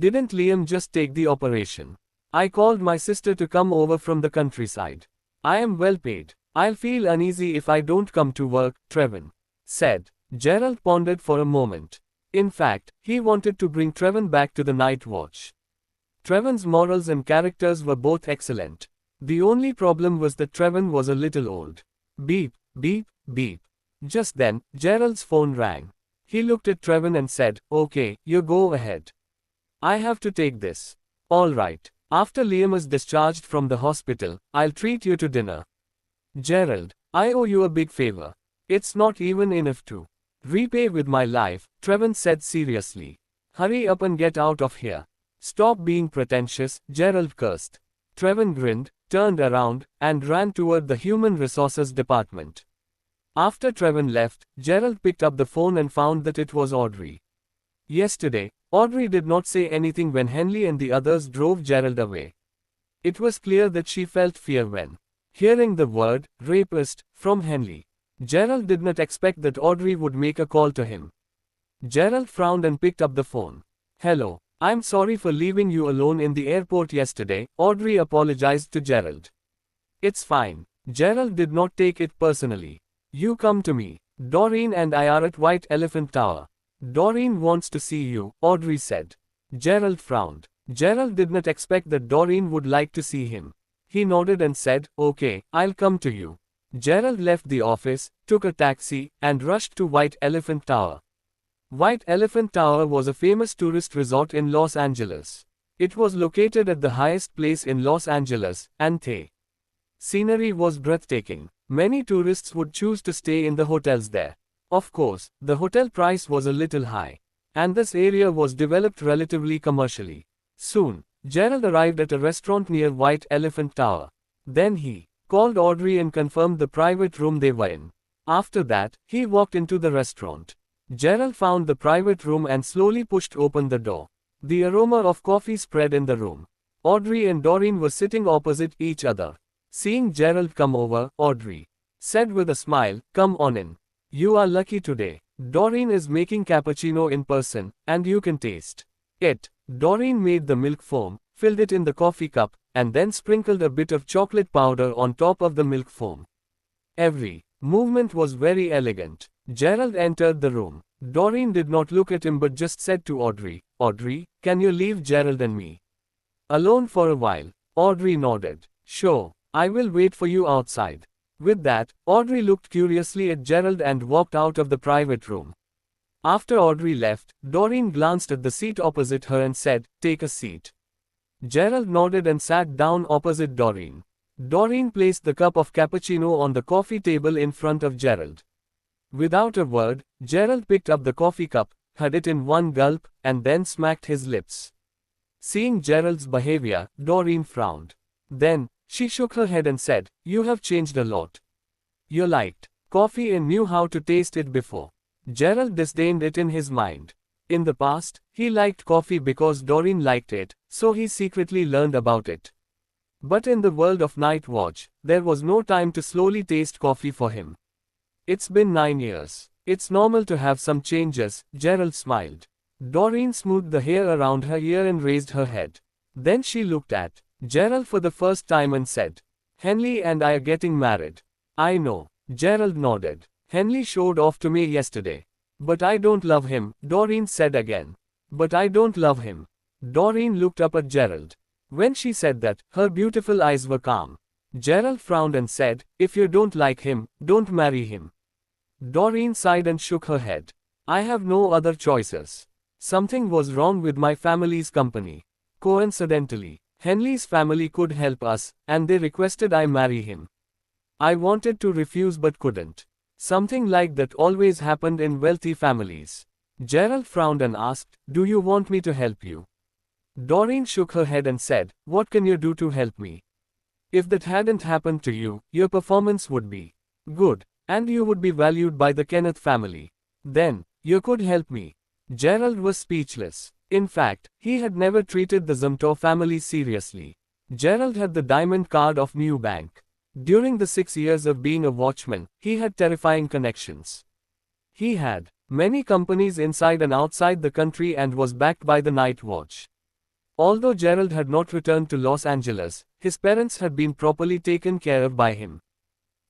Didn't Liam just take the operation? I called my sister to come over from the countryside. I am well paid. I'll feel uneasy if I don't come to work," Trevin said. Gerald pondered for a moment. In fact, he wanted to bring Trevin back to the night watch. Trevin's morals and characters were both excellent. The only problem was that Trevin was a little old. Beep, beep, beep. Just then, Gerald's phone rang. He looked at Trevin and said, "Okay, you go ahead. I have to take this." "All right. After Liam is discharged from the hospital, I'll treat you to dinner." "Gerald, I owe you a big favor. It's not even enough to repay with my life," Trevin said seriously. "Hurry up and get out of here." "Stop being pretentious," Gerald cursed. Trevin grinned, turned around, and ran toward the Human Resources Department. After Trevin left, Gerald picked up the phone and found that it was Audrey. Yesterday, Audrey did not say anything when Henley and the others drove Gerald away. It was clear that she felt fear when hearing the word, rapist, from Henley. Gerald did not expect that Audrey would make a call to him. Gerald frowned and picked up the phone. Hello, I'm sorry for leaving you alone in the airport yesterday, Audrey apologized to Gerald. It's fine. Gerald did not take it personally. You come to me. Doreen and I are at White Elephant Tower. Doreen wants to see you, Audrey said. Gerald frowned. Gerald did not expect that Doreen would like to see him. He nodded and said, okay, I'll come to you. Gerald left the office, took a taxi, and rushed to White Elephant Tower. White Elephant Tower was a famous tourist resort in Los Angeles. It was located at the highest place in Los Angeles, and the scenery was breathtaking. Many tourists would choose to stay in the hotels there. Of course, the hotel price was a little high, and this area was developed relatively commercially. Soon, Gerald arrived at a restaurant near White Elephant Tower. Then he called Audrey and confirmed the private room they were in. After that, he walked into the restaurant. Gerald found the private room and slowly pushed open the door. The aroma of coffee spread in the room. Audrey and Doreen were sitting opposite each other. Seeing Gerald come over, Audrey said with a smile, come on in. You are lucky today. Doreen is making cappuccino in person, and you can taste it. Doreen made the milk foam, filled it in the coffee cup, and then sprinkled a bit of chocolate powder on top of the milk foam. Every movement was very elegant. Gerald entered the room. Doreen did not look at him but just said to Audrey, Audrey, can you leave Gerald and me alone for a while? Audrey nodded. Sure, I will wait for you outside. With that, Audrey looked curiously at Gerald and walked out of the private room. After Audrey left, Doreen glanced at the seat opposite her and said, take a seat. Gerald nodded and sat down opposite Doreen. Doreen placed the cup of cappuccino on the coffee table in front of Gerald. Without a word, Gerald picked up the coffee cup, had it in one gulp, and then smacked his lips. Seeing Gerald's behavior, Doreen frowned. Then, she shook her head and said, you have changed a lot. You liked coffee and knew how to taste it before. Gerald disdained it in his mind. In the past, he liked coffee because Doreen liked it, so he secretly learned about it. But in the world of Night Watch, there was no time to slowly taste coffee for him. It's been 9 years. It's normal to have some changes, Gerald smiled. Doreen smoothed the hair around her ear and raised her head. Then she looked at Gerald for the first time and said, Henley and I are getting married. I know. Gerald nodded. Henley showed off to me yesterday. But I don't love him, Doreen said again. But I don't love him. Doreen looked up at Gerald. When she said that, her beautiful eyes were calm. Gerald frowned and said, if you don't like him, don't marry him. Doreen sighed and shook her head. I have no other choices. Something was wrong with my family's company. Coincidentally, Henley's family could help us, and they requested I marry him. I wanted to refuse but couldn't. Something like that always happened in wealthy families. Gerald frowned and asked, do you want me to help you? Doreen shook her head and said, what can you do to help me? If that hadn't happened to you, your performance would be good, and you would be valued by the Kenneth family. Then, you could help me. Gerald was speechless. In fact, he had never treated the Zumthor family seriously. Gerald had the diamond card of New Bank. During the 6 years of being a watchman, he had terrifying connections. He had many companies inside and outside the country and was backed by the Night Watch. Although Gerald had not returned to Los Angeles, his parents had been properly taken care of by him.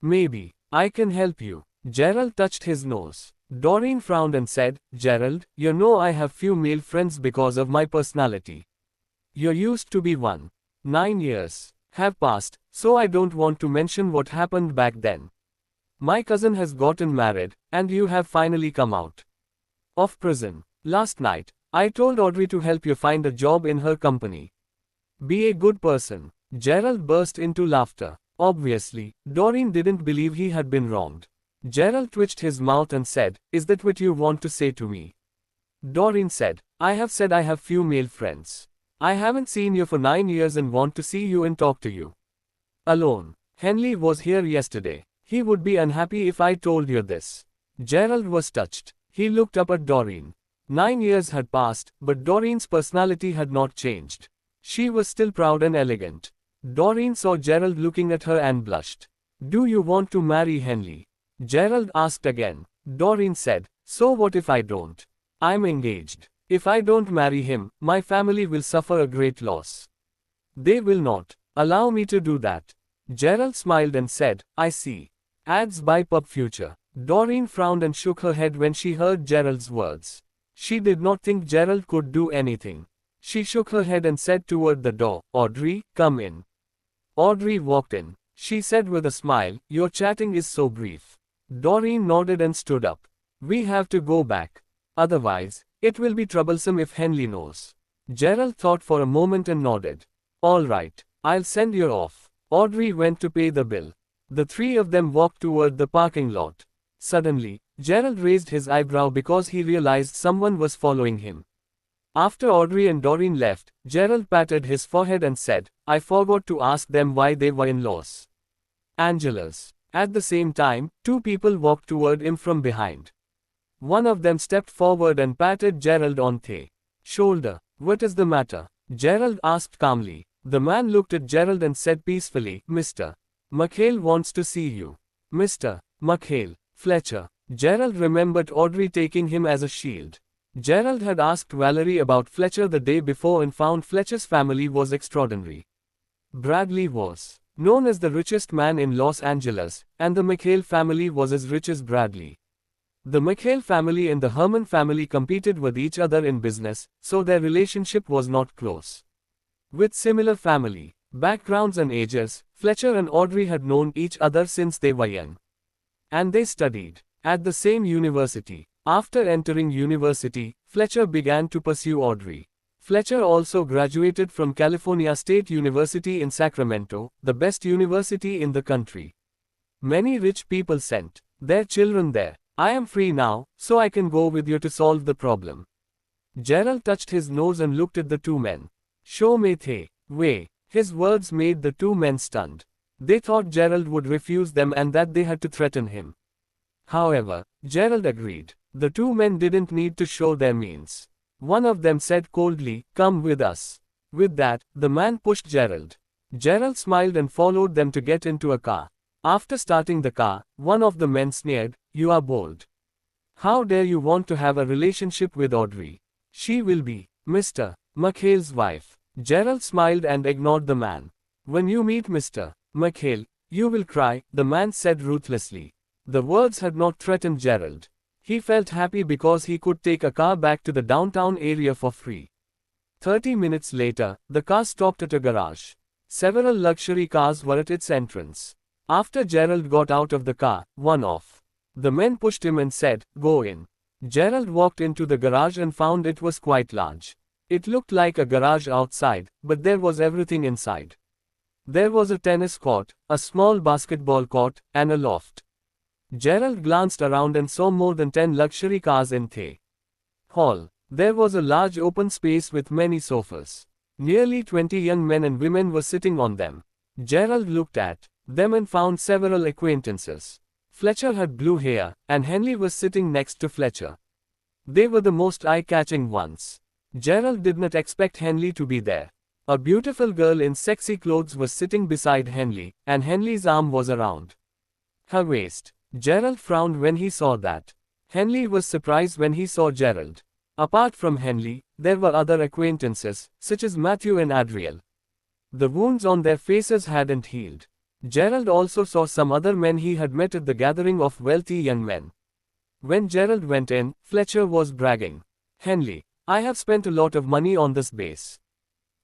Maybe I can help you. Gerald touched his nose. Doreen frowned and said, Gerald, you know I have few male friends because of my personality. You used to be one. 9 years have passed, so I don't want to mention what happened back then. My cousin has gotten married, and you have finally come out of prison. Last night, I told Audrey to help you find a job in her company. Be a good person. Gerald burst into laughter. Obviously, Doreen didn't believe he had been wronged. Gerald twitched his mouth and said, is that what you want to say to me? Doreen said, I have said I have few male friends. I haven't seen you for 9 years and want to see you and talk to you alone. Henley was here yesterday. He would be unhappy if I told you this. Gerald was touched. He looked up at Doreen. 9 years had passed, but Doreen's personality had not changed. She was still proud and elegant. Doreen saw Gerald looking at her and blushed. Do you want to marry Henley? Gerald asked again. Doreen said, so what if I don't? I'm engaged. If I don't marry him, my family will suffer a great loss. They will not allow me to do that. Gerald smiled and said, I see. Ads by Pub Future. Doreen frowned and shook her head when she heard Gerald's words. She did not think Gerald could do anything. She shook her head and said toward the door, Audrey, come in. Audrey walked in. She said with a smile, your chatting is so brief. Doreen nodded and stood up. We have to go back. Otherwise, it will be troublesome if Henley knows. Gerald thought for a moment and nodded. All right, I'll send you off. Audrey went to pay the bill. The three of them walked toward the parking lot. Suddenly, Gerald raised his eyebrow because he realized someone was following him. After Audrey and Doreen left, Gerald patted his forehead and said, I forgot to ask them why they were in Los Angeles. At the same time, two people walked toward him from behind. One of them stepped forward and patted Gerald on the shoulder. What is the matter? Gerald asked calmly. The man looked at Gerald and said peacefully, Mr. McHale wants to see you. Mr. McHale. Fletcher. Gerald remembered Audrey taking him as a shield. Gerald had asked Valerie about Fletcher the day before and found Fletcher's family was extraordinary. Bradley was known as the richest man in Los Angeles, and the McHale family was as rich as Bradley. The McHale family and the Herman family competed with each other in business, so their relationship was not close. With similar family backgrounds and ages, Fletcher and Audrey had known each other since they were young. And they studied at the same university. After entering university, Fletcher began to pursue Audrey. Fletcher also graduated from California State University in Sacramento, the best university in the country. Many rich people sent their children there. I am free now, so I can go with you to solve the problem. Gerald touched his nose and looked at the two men. Show me the way. His words made the two men stunned. They thought Gerald would refuse them and that they had to threaten him. However, Gerald agreed. The two men didn't need to show their means. One of them said coldly, come with us. With that, the man pushed Gerald. Gerald smiled and followed them to get into a car. After starting the car, one of the men sneered, you are bold. How dare you want to have a relationship with Audrey? She will be Mr. McHale's wife. Gerald smiled and ignored the man. When you meet Mr. McHale, you will cry, the man said ruthlessly. The words had not threatened Gerald. He felt happy because he could take a car back to the downtown area for free. 30 minutes later, the car stopped at a garage. Several luxury cars were at its entrance. After Gerald got out of the car, one of the men pushed him and said, go in. Gerald walked into the garage and found it was quite large. It looked like a garage outside, but there was everything inside. There was a tennis court, a small basketball court, and a loft. Gerald glanced around and saw more than 10 luxury cars in the hall. There was a large open space with many sofas. Nearly 20 young men and women were sitting on them. Gerald looked at them and found several acquaintances. Fletcher had blue hair, and Henley was sitting next to Fletcher. They were the most eye-catching ones. Gerald did not expect Henley to be there. A beautiful girl in sexy clothes was sitting beside Henley, and Henley's arm was around her waist. Gerald frowned when he saw that. Henley was surprised when he saw Gerald. Apart from Henley, there were other acquaintances, such as Matthew and Adriel. The wounds on their faces hadn't healed. Gerald also saw some other men he had met at the gathering of wealthy young men. When Gerald went in, Fletcher was bragging. Henley, I have spent a lot of money on this base.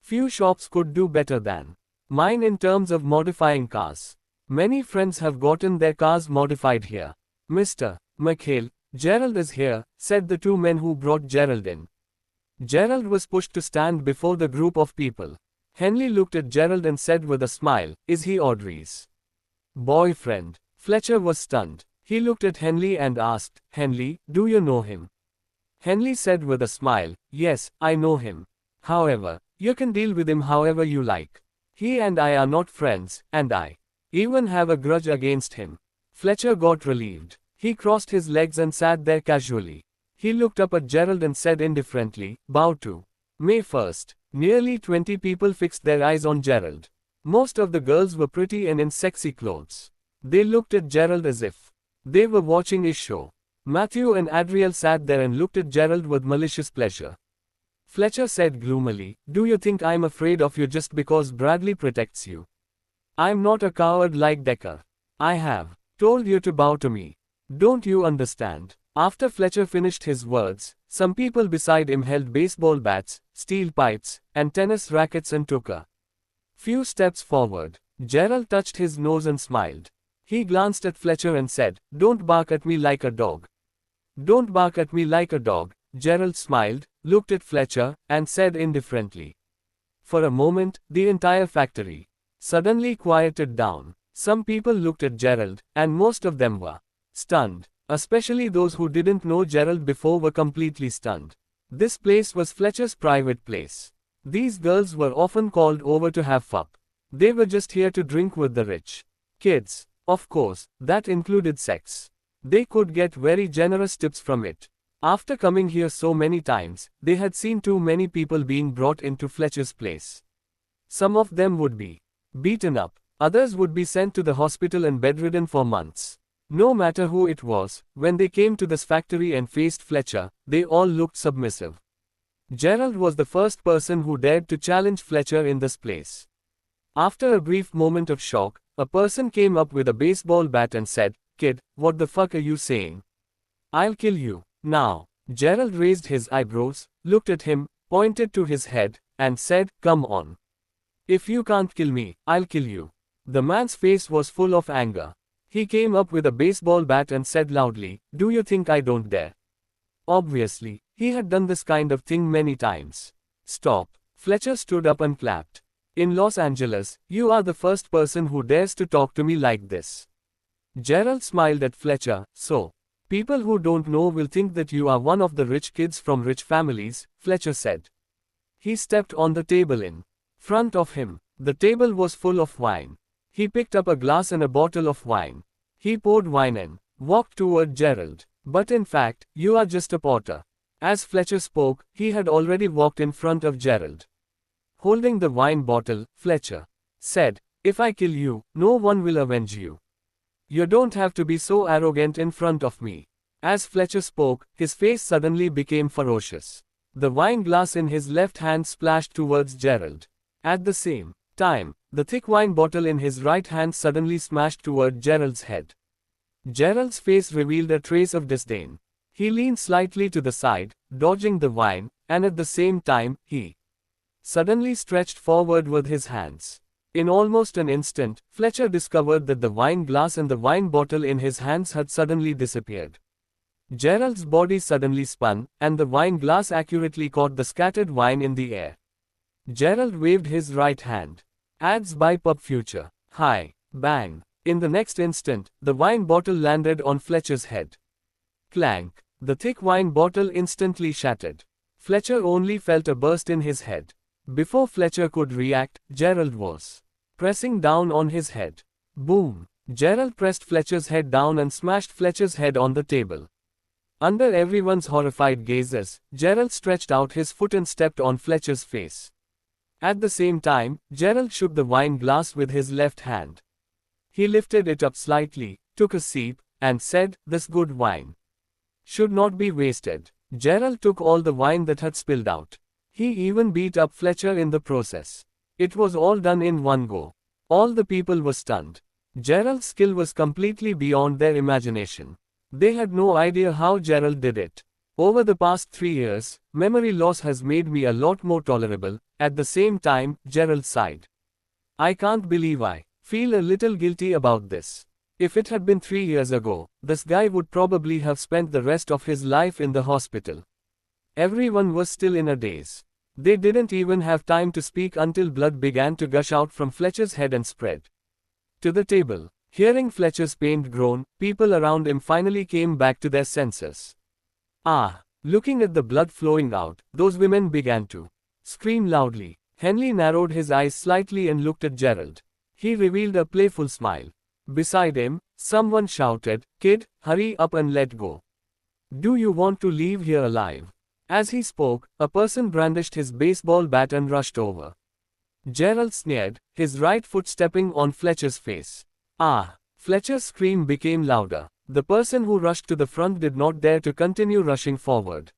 Few shops could do better than mine in terms of modifying cars. Many friends have gotten their cars modified here. Mr. McHale, Gerald is here, said the two men who brought Gerald in. Gerald was pushed to stand before the group of people. Henley looked at Gerald and said with a smile, is he Audrey's boyfriend? Fletcher was stunned. He looked at Henley and asked, Henley, do you know him? Henley said with a smile, yes, I know him. However, you can deal with him however you like. He and I are not friends, and I even have a grudge against him. Fletcher got relieved. He crossed his legs and sat there casually. He looked up at Gerald and said indifferently, bow to. May 1st. Nearly 20 people fixed their eyes on Gerald. Most of the girls were pretty and in sexy clothes. They looked at Gerald as if they were watching a show. Matthew and Adriel sat there and looked at Gerald with malicious pleasure. Fletcher said gloomily, "Do you think I'm afraid of you just because Bradley protects you? I'm not a coward like Decker. I have told you to bow to me. Don't you understand?" After Fletcher finished his words, some people beside him held baseball bats, steel pipes, and tennis rackets and took a few steps forward. Gerald touched his nose and smiled. He glanced at Fletcher and said, "Don't bark at me like a dog." "Don't bark at me like a dog." Gerald smiled, looked at Fletcher, and said indifferently. For a moment, the entire factory suddenly quieted down. Some people looked at Gerald, and most of them were stunned. Especially those who didn't know Gerald before were completely stunned. This place was Fletcher's private place. These girls were often called over to have fun. They were just here to drink with the rich kids. Of course, that included sex. They could get very generous tips from it. After coming here so many times, they had seen too many people being brought into Fletcher's place. Some of them would be beaten up. Others would be sent to the hospital and bedridden for months. No matter who it was, when they came to this factory and faced Fletcher, they all looked submissive. Gerald was the first person who dared to challenge Fletcher in this place. After a brief moment of shock, a person came up with a baseball bat and said, "Kid, what the fuck are you saying? I'll kill you." Now, Gerald raised his eyebrows, looked at him, pointed to his head, and said, "Come on. If you can't kill me, I'll kill you." The man's face was full of anger. He came up with a baseball bat and said loudly, "Do you think I don't dare?" Obviously, he had done this kind of thing many times. "Stop." Fletcher stood up and clapped. "In Los Angeles, you are the first person who dares to talk to me like this." Gerald smiled at Fletcher. "So, people who don't know will think that you are one of the rich kids from rich families," Fletcher said. He stepped on the table in front of him. The table was full of wine. He picked up a glass and a bottle of wine. He poured wine and walked toward Gerald. "But in fact, you are just a porter." As Fletcher spoke, he had already walked in front of Gerald. Holding the wine bottle, Fletcher said, "If I kill you, no one will avenge you. You don't have to be so arrogant in front of me." As Fletcher spoke, his face suddenly became ferocious. The wine glass in his left hand splashed towards Gerald. At the same time, the thick wine bottle in his right hand suddenly smashed toward Gerald's head. Gerald's face revealed a trace of disdain. He leaned slightly to the side, dodging the wine, and at the same time, he suddenly stretched forward with his hands. In almost an instant, Fletcher discovered that the wine glass and the wine bottle in his hands had suddenly disappeared. Gerald's body suddenly spun, and the wine glass accurately caught the scattered wine in the air. Gerald waved his right hand. Ads by Pub Future. Hi. Bang. In the next instant, the wine bottle landed on Fletcher's head. Clank. The thick wine bottle instantly shattered. Fletcher only felt a burst in his head. Before Fletcher could react, Gerald was pressing down on his head. Boom. Gerald pressed Fletcher's head down and smashed Fletcher's head on the table. Under everyone's horrified gazes, Gerald stretched out his foot and stepped on Fletcher's face. At the same time, Gerald shook the wine glass with his left hand. He lifted it up slightly, took a sip, and said, "This good wine should not be wasted." Gerald took all the wine that had spilled out. He even beat up Fletcher in the process. It was all done in one go. All the people were stunned. Gerald's skill was completely beyond their imagination. They had no idea how Gerald did it. Over the past 3 years, memory loss has made me a lot more tolerable. At the same time, Gerald sighed. "I can't believe I feel a little guilty about this. If it had been 3 years ago, this guy would probably have spent the rest of his life in the hospital." Everyone was still in a daze. They didn't even have time to speak until blood began to gush out from Fletcher's head and spread to the table. Hearing Fletcher's pained groan, people around him finally came back to their senses. "Ah!" Looking at the blood flowing out, those women began to scream loudly. Henley narrowed his eyes slightly and looked at Gerald. He revealed a playful smile. Beside him, someone shouted, "Kid, hurry up and let go. Do you want to leave here alive?" As he spoke, a person brandished his baseball bat and rushed over. Gerald sneered, his right foot stepping on Fletcher's face. Ah! Fletcher's scream became louder. The person who rushed to the front did not dare to continue rushing forward.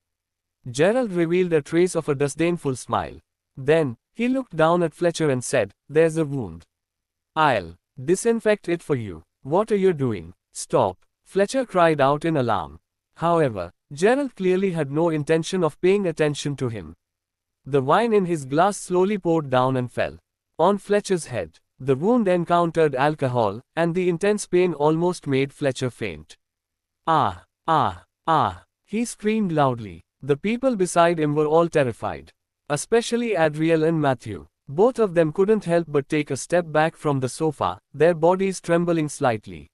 Gerald revealed a trace of a disdainful smile. Then, he looked down at Fletcher and said, "There's a wound. I'll disinfect it for you." "What are you doing? Stop!" Fletcher cried out in alarm. However, Gerald clearly had no intention of paying attention to him. The wine in his glass slowly poured down and fell on Fletcher's head. The wound encountered alcohol, and the intense pain almost made Fletcher faint. "Ah! Ah! Ah!" he screamed loudly. The people beside him were all terrified. Especially Adriel and Matthew. Both of them couldn't help but take a step back from the sofa, their bodies trembling slightly.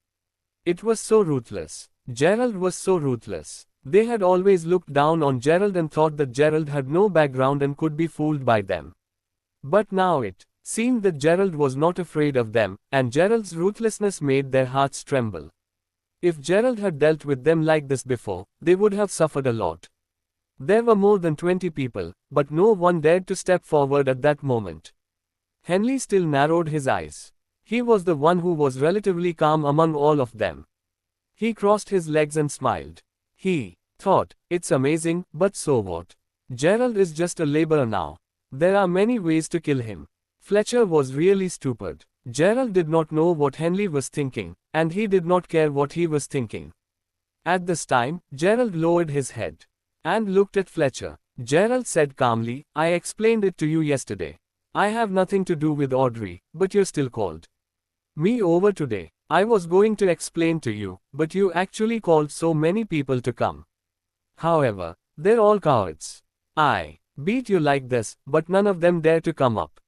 It was so ruthless. Gerald was so ruthless. They had always looked down on Gerald and thought that Gerald had no background and could be fooled by them. But now it seemed that Gerald was not afraid of them, and Gerald's ruthlessness made their hearts tremble. If Gerald had dealt with them like this before, they would have suffered a lot. There were more than 20 people, but no one dared to step forward at that moment. Henley still narrowed his eyes. He was the one who was relatively calm among all of them. He crossed his legs and smiled. He thought, "It's amazing, but so what? Gerald is just a laborer now. There are many ways to kill him." Fletcher was really stupid. Gerald did not know what Henley was thinking, and he did not care what he was thinking. At this time, Gerald lowered his head and looked at Fletcher. Gerald said calmly, "I explained it to you yesterday. I have nothing to do with Audrey, but you still called me over today. I was going to explain to you, but you actually called so many people to come. However, they're all cowards. I beat you like this, but none of them dare to come up."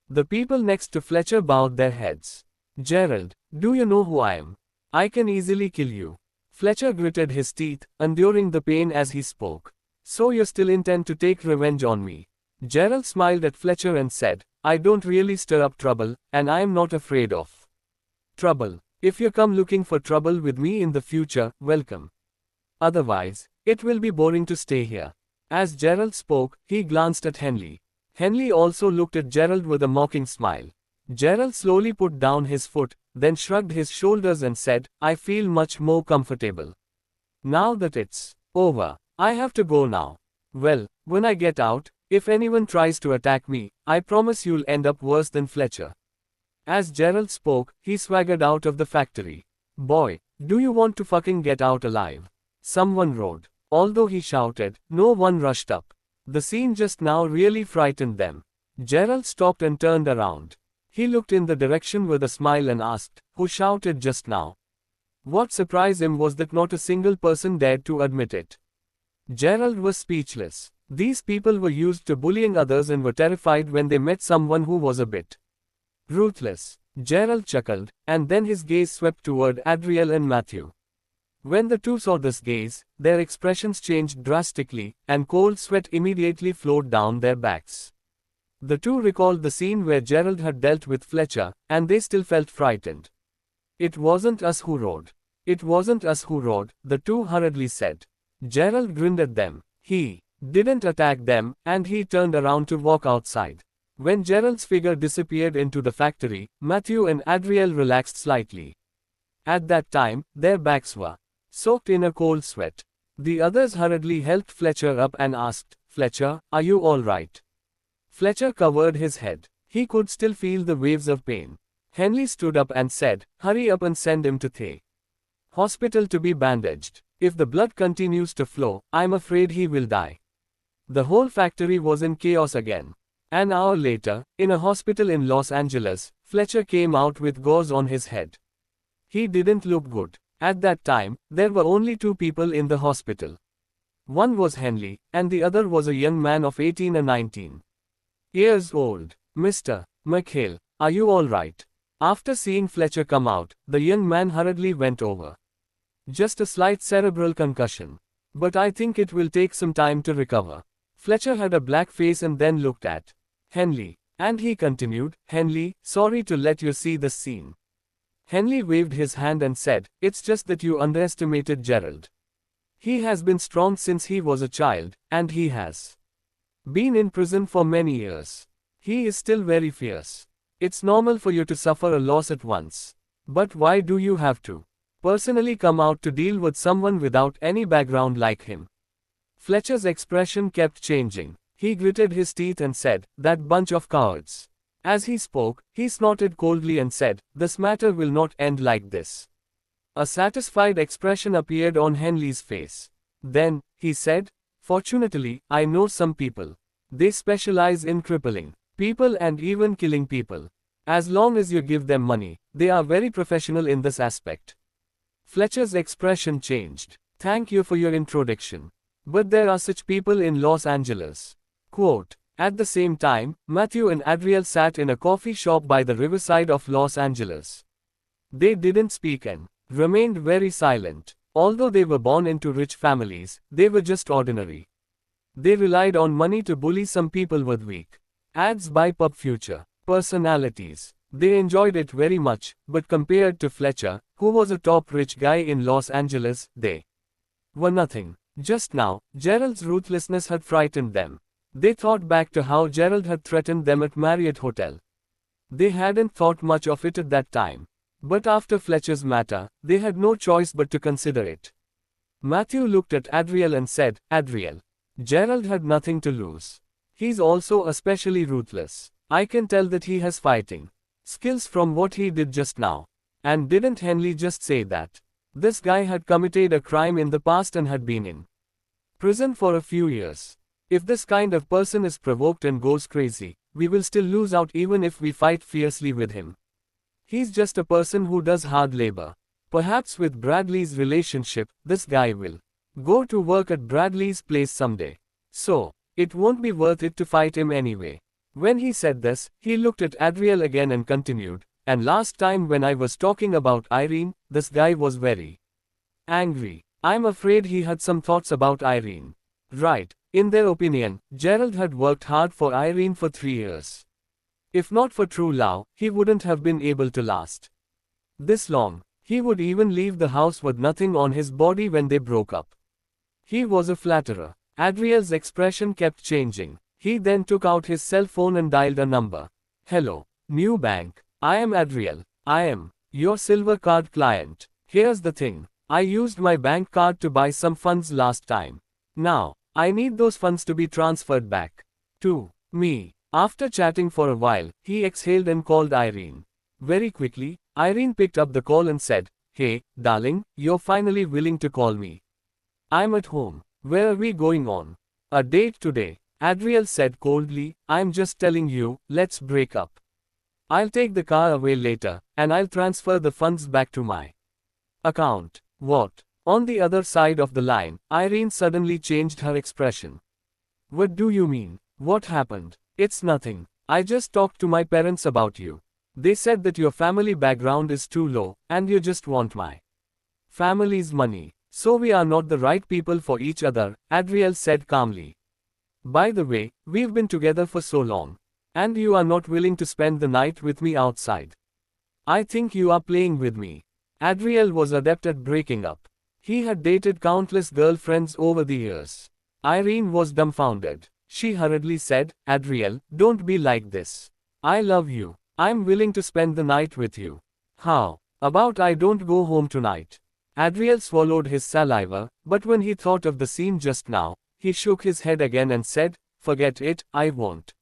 The people next to Fletcher bowed their heads. "Gerald, do you know who I am? I can easily kill you." Fletcher gritted his teeth, enduring the pain as he spoke. "So you still intend to take revenge on me?" Gerald smiled at Fletcher and said, "I don't really stir up trouble, and I am not afraid of trouble. If you come looking for trouble with me in the future, welcome. Otherwise, it will be boring to stay here." As Gerald spoke, he glanced at Henley. Henley also looked at Gerald with a mocking smile. Gerald slowly put down his foot, then shrugged his shoulders and said, "I feel much more comfortable now that it's over. I have to go now. Well, when I get out, if anyone tries to attack me, I promise you'll end up worse than Fletcher." As Gerald spoke, he swaggered out of the factory. "Boy, do you want to fucking get out alive?" someone roared. Although he shouted, no one rushed up. The scene just now really frightened them. Gerald stopped and turned around. He looked in the direction with a smile and asked, "Who shouted just now?" What surprised him was that not a single person dared to admit it. Gerald was speechless. These people were used to bullying others and were terrified when they met someone who was a bit ruthless. Gerald chuckled, and then his gaze swept toward Adriel and Matthew. When the two saw this gaze, their expressions changed drastically, and cold sweat immediately flowed down their backs. The two recalled the scene where Gerald had dealt with Fletcher, and they still felt frightened. "It wasn't us who rode. It wasn't us who rode," the two hurriedly said. Gerald grinned at them. He didn't attack them, and he turned around to walk outside. When Gerald's figure disappeared into the factory, Matthew and Adriel relaxed slightly. At that time, their backs were soaked in a cold sweat. The others hurriedly helped Fletcher up and asked, "Fletcher, are you all right?" Fletcher covered his head. He could still feel the waves of pain. Henley stood up and said, "Hurry up and send him to the hospital to be bandaged. If the blood continues to flow, I'm afraid he will die." The whole factory was in chaos again. An hour later, in a hospital in Los Angeles, Fletcher came out with gauze on his head. He didn't look good. At that time, there were only two people in the hospital. One was Henley, and the other was a young man of 18 or 19 years old. "Mr. McHale, are you all right?" After seeing Fletcher come out, the young man hurriedly went over. "Just a slight cerebral concussion. But I think it will take some time to recover." Fletcher had a black face and then looked at Henley. And he continued, "Henley, sorry to let you see this scene." Henley waved his hand and said, "It's just that you underestimated Gerald. He has been strong since he was a child, and he has been in prison for many years. He is still very fierce. It's normal for you to suffer a loss at once. But why do you have to personally come out to deal with someone without any background like him? Fletcher's expression kept changing. He gritted his teeth and said, "That bunch of cowards." As he spoke, he snorted coldly and said, "This matter will not end like this." A satisfied expression appeared on Henley's face. Then, he said, "Fortunately, I know some people. They specialize in crippling people and even killing people. As long as you give them money, they are very professional in this aspect." Fletcher's expression changed. "Thank you for your introduction. But there are such people in Los Angeles." Quote, "At the same time, Matthew and Adriel sat in a coffee shop by the riverside of Los Angeles. They didn't speak and remained very silent. Although they were born into rich families, they were just ordinary. They relied on money to bully some people with weak ads by pub future personalities. They enjoyed it very much, but compared to Fletcher, who was a top rich guy in Los Angeles, they were nothing." Just now, Gerald's ruthlessness had frightened them. They thought back to how Gerald had threatened them at Marriott Hotel. They hadn't thought much of it at that time. But after Fletcher's matter, they had no choice but to consider it. Matthew looked at Adriel and said, "Adriel, Gerald had nothing to lose. He's also especially ruthless. I can tell that he has fighting skills from what he did just now." And didn't Henley just say that? This guy had committed a crime in the past and had been in prison for a few years. If this kind of person is provoked and goes crazy, we will still lose out even if we fight fiercely with him. He's just a person who does hard labor. Perhaps with Bradley's relationship, this guy will go to work at Bradley's place someday. So, it won't be worth it to fight him anyway. When he said this, he looked at Adriel again and continued, "And last time when I was talking about Irene, this guy was very angry. I'm afraid he had some thoughts about Irene." Right. In their opinion, Gerald had worked hard for Irene for 3 years. If not for true love, he wouldn't have been able to last this long. He would even leave the house with nothing on his body when they broke up. He was a flatterer. Adriel's expression kept changing. He then took out his cell phone and dialed a number. "Hello, new bank. I am Adriel. I am your silver card client. Here's the thing. I used my bank card to buy some funds last time. Now, I need those funds to be transferred back to me." After chatting for a while, he exhaled and called Irene. Very quickly, Irene picked up the call and said, "Hey, darling, you're finally willing to call me. I'm at home. Where are we going on a date today?" Adriel said coldly, "I'm just telling you, let's break up. I'll take the car away later, and I'll transfer the funds back to my account." "What?" On the other side of the line, Irene suddenly changed her expression. "What do you mean? What happened?" "It's nothing. I just talked to my parents about you. They said that your family background is too low, and you just want my family's money. So we are not the right people for each other," Adriel said calmly. "By the way, we've been together for so long. And you are not willing to spend the night with me outside. I think you are playing with me." Adriel was adept at breaking up. He had dated countless girlfriends over the years. Irene was dumbfounded. She hurriedly said, "Adriel, don't be like this. I love you. I'm willing to spend the night with you. How about I don't go home tonight?" Adriel swallowed his saliva, but when he thought of the scene just now, he shook his head again and said, "Forget it, I won't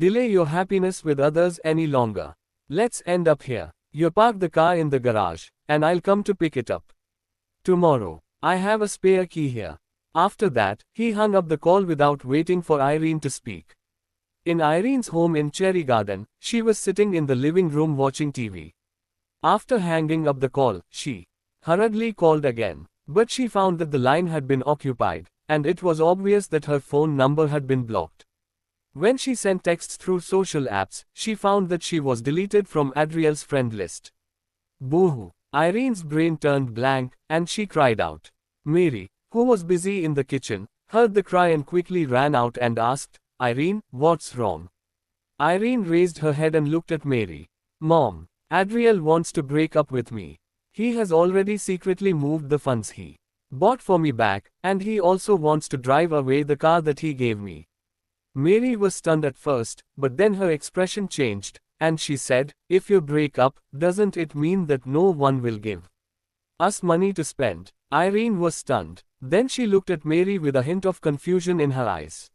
delay your happiness with others any longer. Let's end up here. You park the car in the garage, and I'll come to pick it up tomorrow. I have a spare key here." After that, he hung up the call without waiting for Irene to speak. In Irene's home in Cherry Garden, she was sitting in the living room watching TV. After hanging up the call, she hurriedly called again. But she found that the line had been occupied, and it was obvious that her phone number had been blocked. When she sent texts through social apps, she found that she was deleted from Adriel's friend list. Boo-hoo. Irene's brain turned blank, and she cried out. Mary, who was busy in the kitchen, heard the cry and quickly ran out and asked, "Irene, what's wrong?" Irene raised her head and looked at Mary. "Mom, Adriel wants to break up with me. He has already secretly moved the funds he bought for me back, and he also wants to drive away the car that he gave me." Mary was stunned at first, but then her expression changed, and she said, "If you break up, doesn't it mean that no one will give us money to spend?" Irene was stunned. Then she looked at Mary with a hint of confusion in her eyes.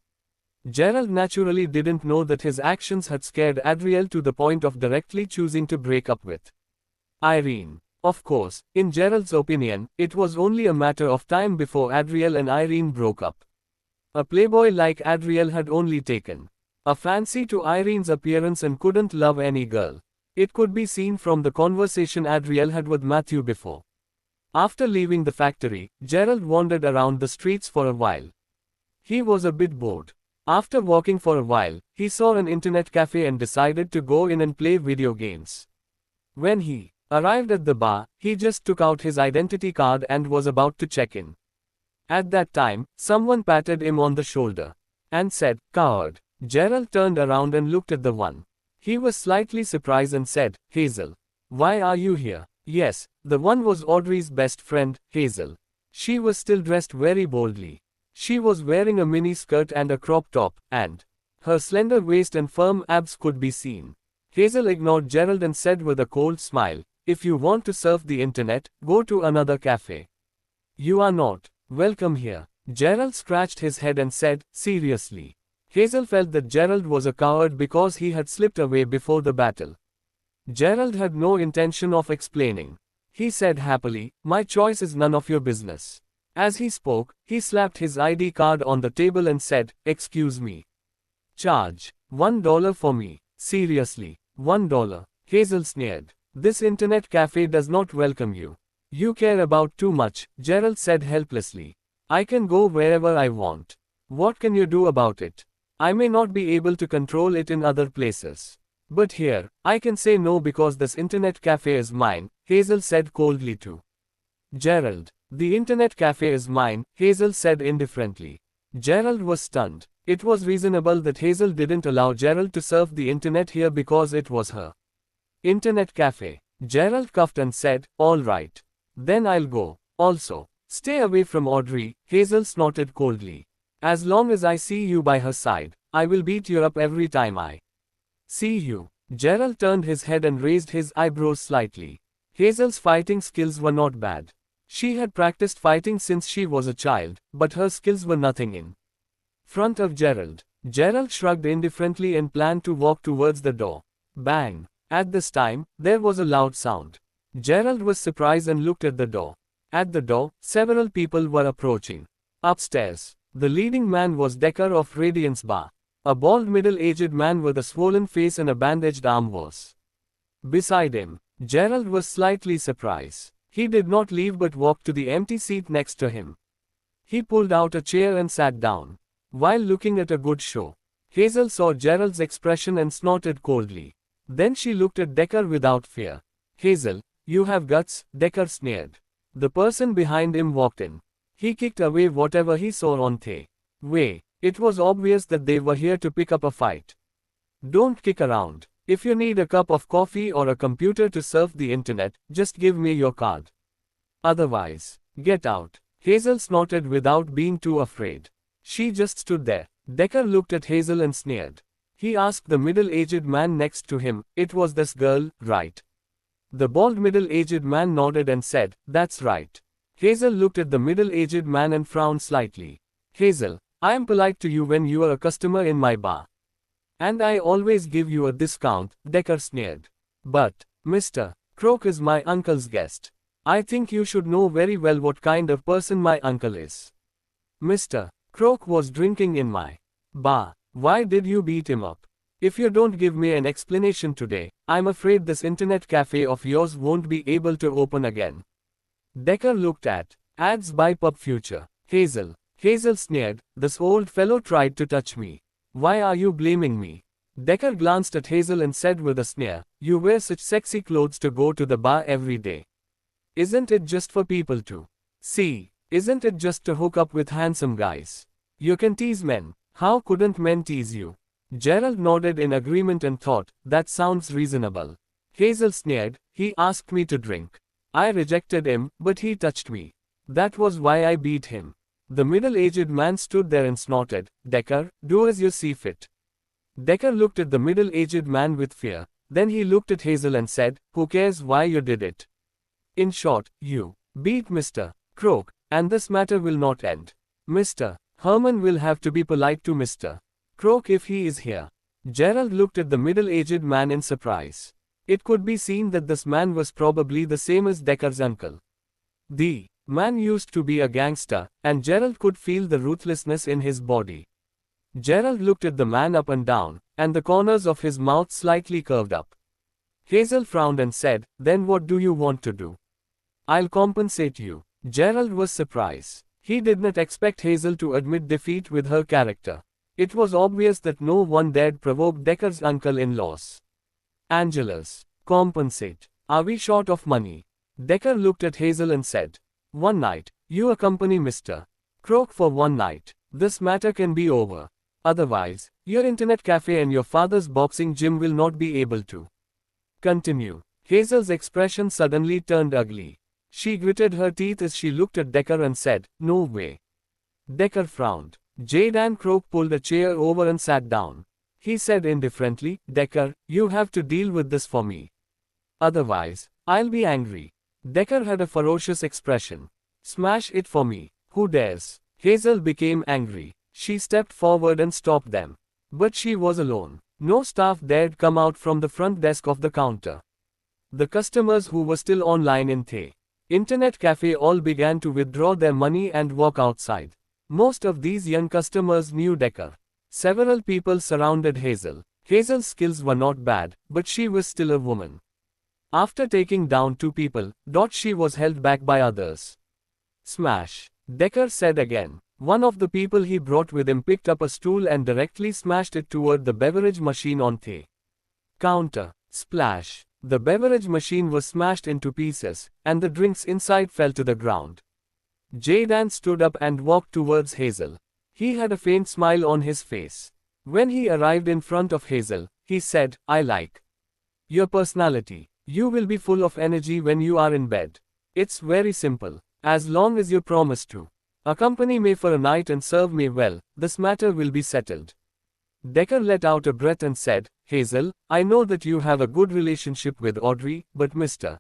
Gerald naturally didn't know that his actions had scared Adriel to the point of directly choosing to break up with Irene. Of course, in Gerald's opinion, it was only a matter of time before Adriel and Irene broke up. A playboy like Adriel had only taken a fancy to Irene's appearance and couldn't love any girl. It could be seen from the conversation Adriel had with Matthew before. After leaving the factory, Gerald wandered around the streets for a while. He was a bit bored. After walking for a while, he saw an internet cafe and decided to go in and play video games. When he arrived at the bar, he just took out his identity card and was about to check in. At that time, someone patted him on the shoulder and said, "Coward." Gerald turned around and looked at the one. He was slightly surprised and said, "Hazel, why are you here?" Yes, the one was Audrey's best friend, Hazel. She was still dressed very boldly. She was wearing a mini skirt and a crop top, and her slender waist and firm abs could be seen. Hazel ignored Gerald and said with a cold smile, "If you want to surf the internet, go to another cafe. You are not welcome here." Gerald scratched his head and said, "Seriously?" Hazel felt that Gerald was a coward because he had slipped away before the battle. Gerald had no intention of explaining. He said happily, "My choice is none of your business." As he spoke, he slapped his ID card on the table and said, "Excuse me. Charge $1 for me." "Seriously, $1? Hazel sneered. "This internet cafe does not welcome you. You care about too much," Gerald said helplessly. "I can go wherever I want. What can you do about it? I may not be able to control it in other places. But here, I can say no because this internet cafe is mine," Hazel said coldly to Gerald. "The internet cafe is mine," Hazel said indifferently. Gerald was stunned. It was reasonable that Hazel didn't allow Gerald to surf the internet here because it was her internet cafe. Gerald coughed and said, "All right. Then I'll go. Also, stay away from Audrey," Hazel snorted coldly. "As long as I see you by her side, I will beat you up every time I see you." Gerald turned his head and raised his eyebrows slightly. Hazel's fighting skills were not bad. She had practiced fighting since she was a child, but her skills were nothing in front of Gerald. Gerald shrugged indifferently and planned to walk towards the door. Bang! At this time, there was a loud sound. Gerald was surprised and looked at the door. At the door, several people were approaching. Upstairs, the leading man was Decker of Radiance Bar. A bald middle-aged man with a swollen face and a bandaged arm was beside him. Gerald was slightly surprised. He did not leave but walked to the empty seat next to him. He pulled out a chair and sat down. While looking at a good show, Hazel saw Gerald's expression and snorted coldly. Then she looked at Decker without fear. "Hazel, you have guts," Decker sneered. The person behind him walked in. He kicked away whatever he saw on the way. It was obvious that they were here to pick up a fight. "Don't kick around. If you need a cup of coffee or a computer to surf the internet, just give me your card. Otherwise, get out." Hazel snorted without being too afraid. She just stood there. Decker looked at Hazel and sneered. He asked the middle-aged man next to him, "It was this girl, right?" The bald middle-aged man nodded and said, "That's right." Hazel looked at the middle-aged man and frowned slightly. "Hazel, I am polite to you when you are a customer in my bar. And I always give you a discount," Decker sneered. "But, Mr. Croak is my uncle's guest. I think you should know very well what kind of person my uncle is. Mr. Croak was drinking in my bar. Why did you beat him up? If you don't give me an explanation today, I'm afraid this internet cafe of yours won't be able to open again." Decker looked at ads by Pub Future. "Hazel." Hazel sneered, "This old fellow tried to touch me. Why are you blaming me?" Decker glanced at Hazel and said with a sneer, "You wear such sexy clothes to go to the bar every day. Isn't it just for people to see? Isn't it just to hook up with handsome guys? You can tease men. How couldn't men tease you?" Gerald nodded in agreement and thought, "That sounds reasonable." Hazel sneered, "He asked me to drink. I rejected him, but he touched me. That was why I beat him." The middle-aged man stood there and snorted, "Decker, do as you see fit." Decker looked at the middle-aged man with fear. Then he looked at Hazel and said, "Who cares why you did it? In short, you beat Mr. Croak, and this matter will not end. Mr. Herman will have to be polite to Mr. Croak if he is here." Gerald looked at the middle-aged man in surprise. It could be seen that this man was probably the same as Decker's uncle. The man used to be a gangster, and Gerald could feel the ruthlessness in his body. Gerald looked at the man up and down, and the corners of his mouth slightly curved up. Hazel frowned and said, "Then what do you want to do?" "I'll compensate you." Gerald was surprised. He did not expect Hazel to admit defeat with her character. It was obvious that no one dared provoke Decker's uncle-in-laws. "Angela's. Compensate. Are we short of money?" Decker looked at Hazel and said, "One night. You accompany Mr. Croak for one night. This matter can be over. Otherwise, your internet cafe and your father's boxing gym will not be able to continue." Hazel's expression suddenly turned ugly. She gritted her teeth as she looked at Decker and said, "No way." Decker frowned. Jaden Croak pulled a chair over and sat down. He said indifferently, "Decker, you have to deal with this for me. Otherwise, I'll be angry." Decker had a ferocious expression. "Smash it for me. Who dares?" Hazel became angry. She stepped forward and stopped them. But she was alone. No staff dared come out from the front desk of the counter. The customers who were still online in the internet cafe all began to withdraw their money and walk outside. Most of these young customers knew Decker. Several people surrounded Hazel. Hazel's skills were not bad, but she was still a woman. After taking down two people, she was held back by others. "Smash," Decker said again. One of the people he brought with him picked up a stool and directly smashed it toward the beverage machine on the counter. Splash. The beverage machine was smashed into pieces, and the drinks inside fell to the ground. Jaden stood up and walked towards Hazel. He had a faint smile on his face. When he arrived in front of Hazel, he said, "I like your personality. You will be full of energy when you are in bed. It's very simple. As long as you promise to accompany me for a night and serve me well, this matter will be settled." Decker let out a breath and said, "Hazel, I know that you have a good relationship with Audrey, but Mr.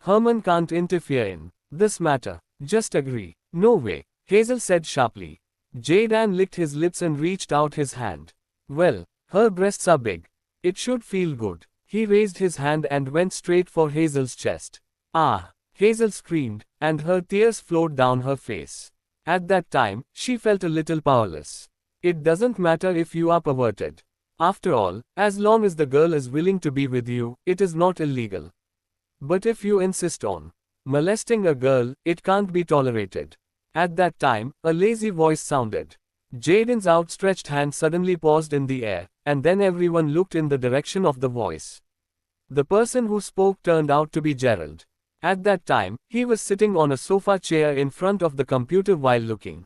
Herman can't interfere in this matter. Just agree." "No way," Hazel said sharply. Jaden licked his lips and reached out his hand. "Well, her breasts are big. It should feel good." He raised his hand and went straight for Hazel's chest. "Ah!" Hazel screamed, and her tears flowed down her face. At that time, she felt a little powerless. It doesn't matter if you are perverted. After all, as long as the girl is willing to be with you, it is not illegal. But if you insist on molesting a girl, it can't be tolerated. At that time, a lazy voice sounded. Jaden's outstretched hand suddenly paused in the air, and then everyone looked in the direction of the voice. The person who spoke turned out to be Gerald. At that time, he was sitting on a sofa chair in front of the computer while looking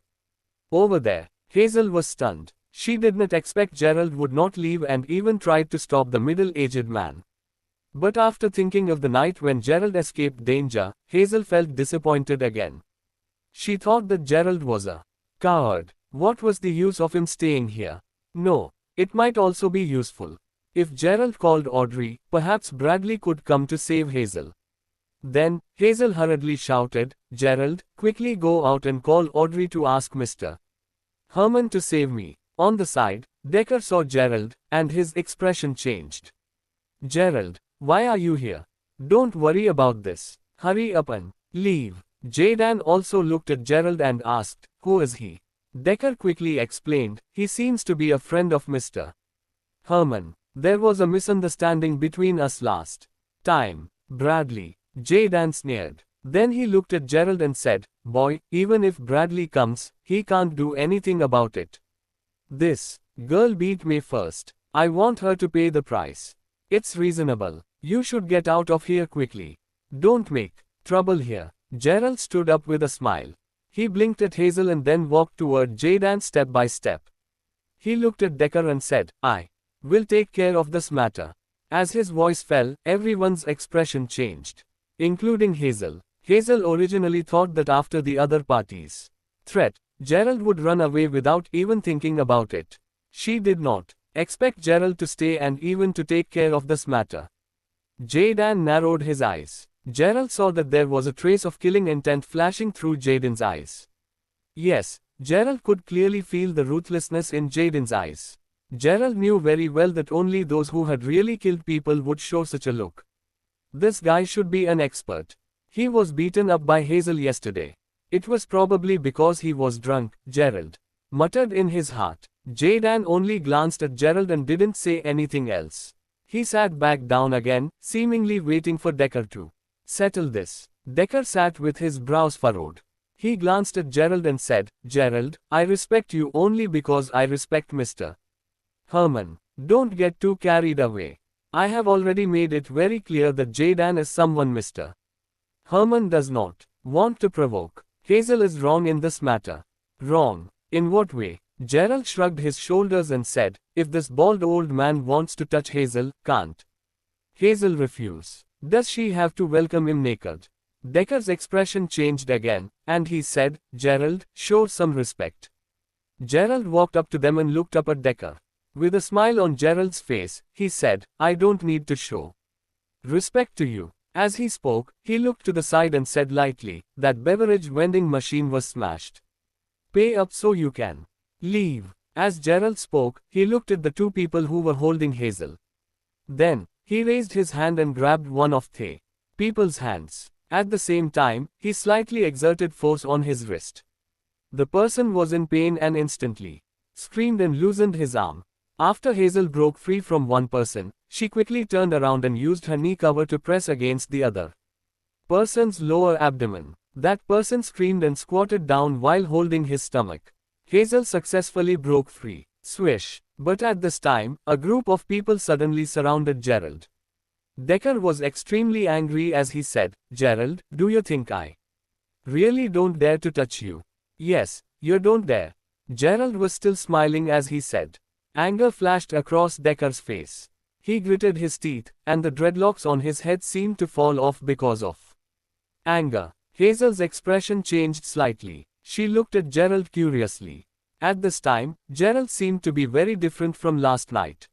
over there. Hazel was stunned. She did not expect Gerald would not leave and even tried to stop the middle-aged man. But after thinking of the night when Gerald escaped danger, Hazel felt disappointed again. She thought that Gerald was a coward. What was the use of him staying here? No, it might also be useful. If Gerald called Audrey, perhaps Bradley could come to save Hazel. Then, Hazel hurriedly shouted, "Gerald, quickly go out and call Audrey to ask Mr. Herman to save me." On the side, Decker saw Gerald, and his expression changed. "Gerald, why are you here? Don't worry about this. Hurry up and leave." Jaden also looked at Gerald and asked, "Who is he?" Decker quickly explained, "He seems to be a friend of Mr. Herman. There was a misunderstanding between us last time." "Bradley," Jaden sneered. Then he looked at Gerald and said, "Boy, even if Bradley comes, he can't do anything about it. This girl beat me first. I want her to pay the price. It's reasonable. You should get out of here quickly. Don't make trouble here." Gerald stood up with a smile. He blinked at Hazel and then walked toward Jaden step by step. He looked at Decker and said, "I will take care of this matter." As his voice fell, everyone's expression changed, including Hazel. Hazel originally thought that after the other party's threat, Gerald would run away without even thinking about it. She did not expect Gerald to stay and even to take care of this matter. Jayden narrowed his eyes. Gerald saw that there was a trace of killing intent flashing through Jayden's eyes. Yes, Gerald could clearly feel the ruthlessness in Jayden's eyes. Gerald knew very well that only those who had really killed people would show such a look. This guy should be an expert. He was beaten up by Hazel yesterday. It was probably because he was drunk, Gerald muttered in his heart. Jayden only glanced at Gerald and didn't say anything else. He sat back down again, seemingly waiting for Decker to settle this. Decker sat with his brows furrowed. He glanced at Gerald and said, "Gerald, I respect you only because I respect Mr. Herman. Don't get too carried away. I have already made it very clear that Jayden is someone Mr. Herman does not want to provoke. Hazel is wrong in this matter." "Wrong? In what way?" Gerald shrugged his shoulders and said, "If this bald old man wants to touch Hazel, can't Hazel refuse? Does she have to welcome him naked?" Decker's expression changed again, and he said, "Gerald, show some respect." Gerald walked up to them and looked up at Decker. With a smile on Gerald's face, he said, "I don't need to show respect to you." As he spoke, he looked to the side and said lightly, "That beverage vending machine was smashed. Pay up so you can leave." As Gerald spoke, he looked at the two people who were holding Hazel. Then, he raised his hand and grabbed one of the people's hands. At the same time, he slightly exerted force on his wrist. The person was in pain and instantly screamed and loosened his arm. After Hazel broke free from one person, she quickly turned around and used her knee cover to press against the other person's lower abdomen. That person screamed and squatted down while holding his stomach. Hazel successfully broke free. Swish. But at this time, a group of people suddenly surrounded Gerald. Decker was extremely angry as he said, "Gerald, do you think I really don't dare to touch you?" "Yes, you don't dare." Gerald was still smiling as he said. Anger flashed across Decker's face. He gritted his teeth, and the dreadlocks on his head seemed to fall off because of anger. Hazel's expression changed slightly. She looked at Gerald curiously. At this time, Gerald seemed to be very different from last night.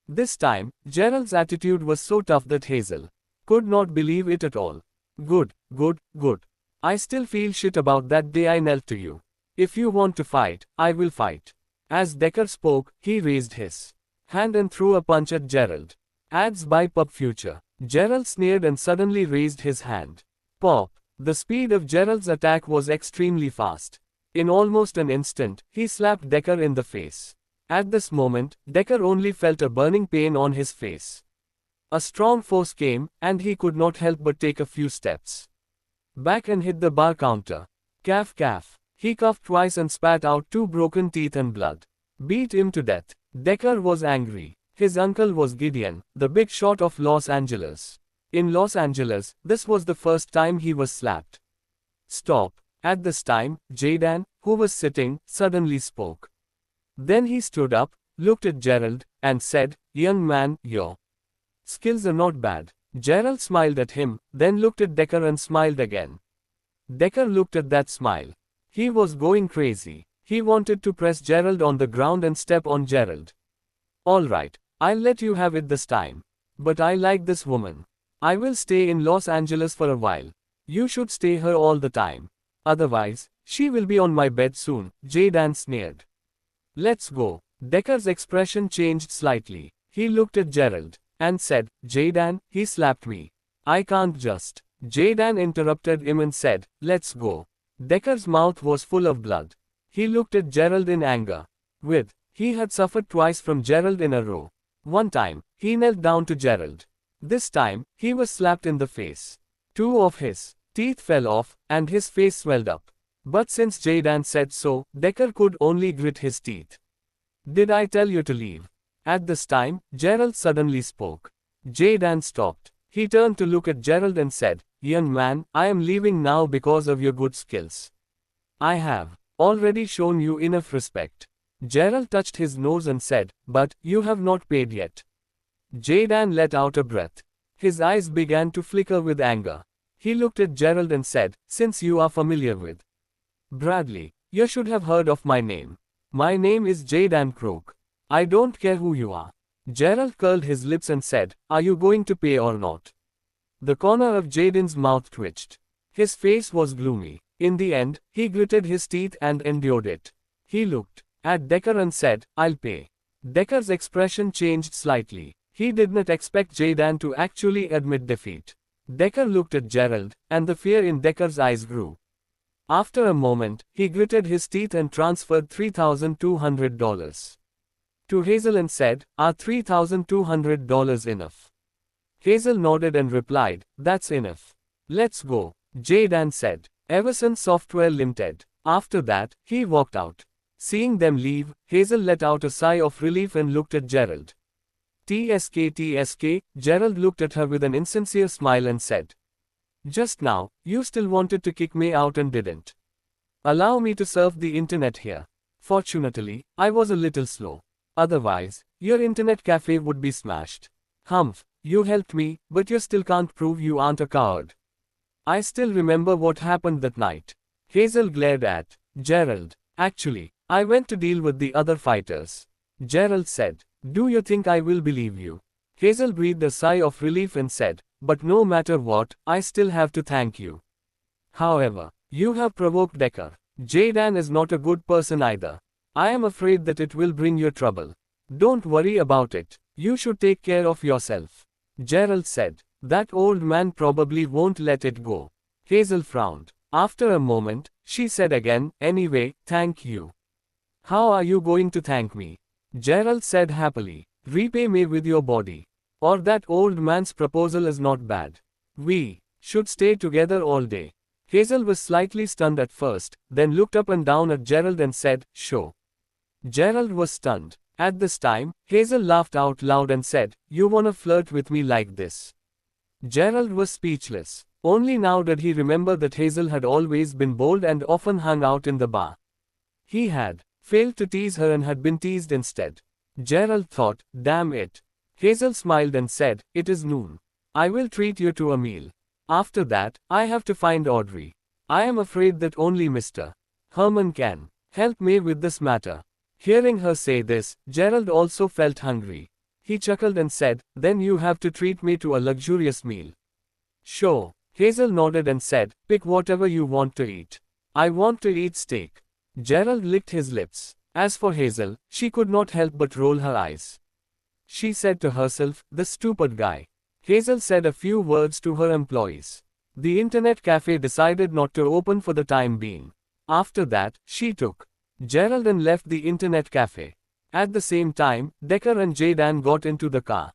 This time, Gerald's attitude was so tough that Hazel could not believe it at all. "Good, good, good. I still feel shit about that day I knelt to you. If you want to fight, I will fight." As Decker spoke, he raised his hand and threw a punch at Gerald. Ads by Pub Future. Gerald sneered and suddenly raised his hand. Pop. The speed of Gerald's attack was extremely fast. In almost an instant, he slapped Decker in the face. At this moment, Decker only felt a burning pain on his face. A strong force came, and he could not help but take a few steps back and hit the bar counter. "Calf calf." He coughed twice and spat out 2 broken teeth and blood. "Beat him to death." Decker was angry. His uncle was Gideon, the big shot of Los Angeles. In Los Angeles, this was the first time he was slapped. "Stop." At this time, Jayden, who was sitting, suddenly spoke. Then he stood up, looked at Gerald, and said, "Young man, your skills are not bad." Gerald smiled at him, then looked at Decker and smiled again. Decker looked at that smile. He was going crazy. He wanted to press Gerald on the ground and step on Gerald. "All right, I'll let you have it this time. But I like this woman. I will stay in Los Angeles for a while. You should stay here all the time. Otherwise, she will be on my bed soon," Jayden sneered. "Let's go." Decker's expression changed slightly. He looked at Gerald and said, "Jayden, he slapped me. I can't just." Jayden interrupted him and said, "Let's go." Decker's mouth was full of blood. He looked at Gerald in anger. He had suffered twice from Gerald in a row. One time, he knelt down to Gerald. This time, he was slapped in the face. 2 of his teeth fell off, and his face swelled up. But since Jayden said so, Decker could only grit his teeth. "Did I tell you to leave?" At this time, Gerald suddenly spoke. Jayden stopped. He turned to look at Gerald and said, "Young man, I am leaving now because of your good skills. I have already shown you enough respect." Gerald touched his nose and said, "But, you have not paid yet." Jayden let out a breath. His eyes began to flicker with anger. He looked at Gerald and said, "Since you are familiar with Bradley, You should have heard of my name. My name is Jayden Crook. I don't care who you are. Gerald curled his lips and said, are you going to pay or not? The corner of Jayden's mouth twitched. His face was gloomy. In the end, he gritted his teeth and endured it. He looked at Decker and said, I'll pay. Decker's expression changed slightly. He did not expect Jayden to actually admit defeat. Decker looked at Gerald, and the fear in Decker's eyes grew. After a moment, he gritted his teeth and transferred $3,200 to Hazel and said, are $3,200 enough? Hazel nodded and replied, that's enough. Let's go, Jayden said. Everson Software Limited. After that, he walked out. Seeing them leave, Hazel let out a sigh of relief and looked at Gerald. TSK, Gerald looked at her with an insincere smile and said. Just now, you still wanted to kick me out and didn't allow me to surf the internet here. Fortunately, I was a little slow. Otherwise, your internet cafe would be smashed. Humph, you helped me, but you still can't prove you aren't a coward. I still remember what happened that night. Hazel glared at Gerald. Actually, I went to deal with the other fighters. Gerald said. Do you think I will believe you? Hazel breathed a sigh of relief and said, but no matter what, I still have to thank you. However, you have provoked Decker. Jayden is not a good person either. I am afraid that it will bring you trouble. Don't worry about it. You should take care of yourself. Gerald said. That old man probably won't let it go. Hazel frowned. After a moment, she said again, anyway, thank you. How are you going to thank me? Gerald said happily. Repay me with your body. Or that old man's proposal is not bad. We should stay together all day. Hazel was slightly stunned at first, then looked up and down at Gerald and said, sure. Gerald was stunned. At this time, Hazel laughed out loud and said, you wanna flirt with me like this? Gerald was speechless. Only now did he remember that Hazel had always been bold and often hung out in the bar. He had failed to tease her and had been teased instead. Gerald thought, damn it. Hazel smiled and said, it is noon. I will treat you to a meal. After that, I have to find Audrey. I am afraid that only Mr. Herman can help me with this matter. Hearing her say this, Gerald also felt hungry. He chuckled and said, then you have to treat me to a luxurious meal. Sure. Hazel nodded and said, pick whatever you want to eat. I want to eat steak. Gerald licked his lips. As for Hazel, she could not help but roll her eyes. She said to herself, the stupid guy. Hazel said a few words to her employees. The internet cafe decided not to open for the time being. After that, she took Gerald and left the internet cafe. At the same time, Decker and Jayden got into the car.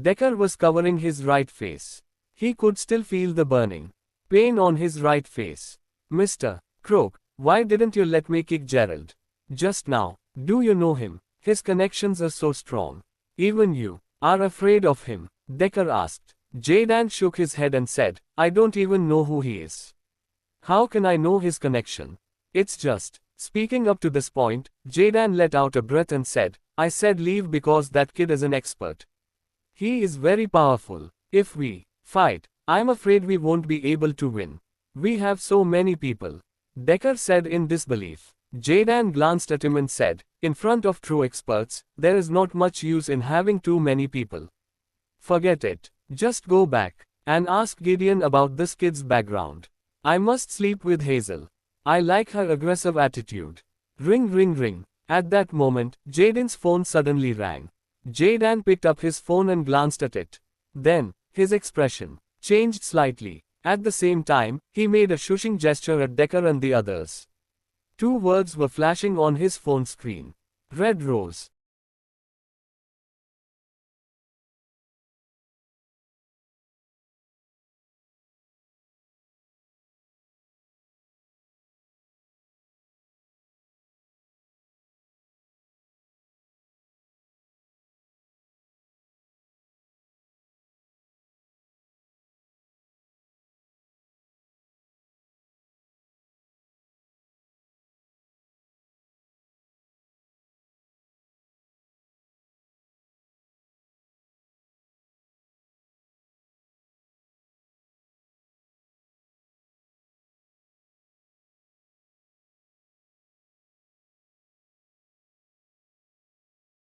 Decker was covering his right face. He could still feel the burning pain on his right face. Mr. Crook, why didn't you let me kick Gerald just now? Do you know him? His connections are so strong. Even you are afraid of him, Decker asked. Jayden shook his head and said, I don't even know who he is. How can I know his connection? It's just. Speaking up to this point, Jayden let out a breath and said, I said leave because that kid is an expert. He is very powerful. If we fight, I'm afraid we won't be able to win. We have so many people. Decker said in disbelief. Jayden glanced at him and said, in front of true experts, there is not much use in having too many people. Forget it. Just go back and ask Gideon about this kid's background. I must sleep with Hazel. I like her aggressive attitude. Ring ring ring. At that moment, Jayden's phone suddenly rang. Jayden picked up his phone and glanced at it. Then, his expression changed slightly. At the same time, he made a shushing gesture at Decker and the others. Two words were flashing on his phone screen. Red Rose.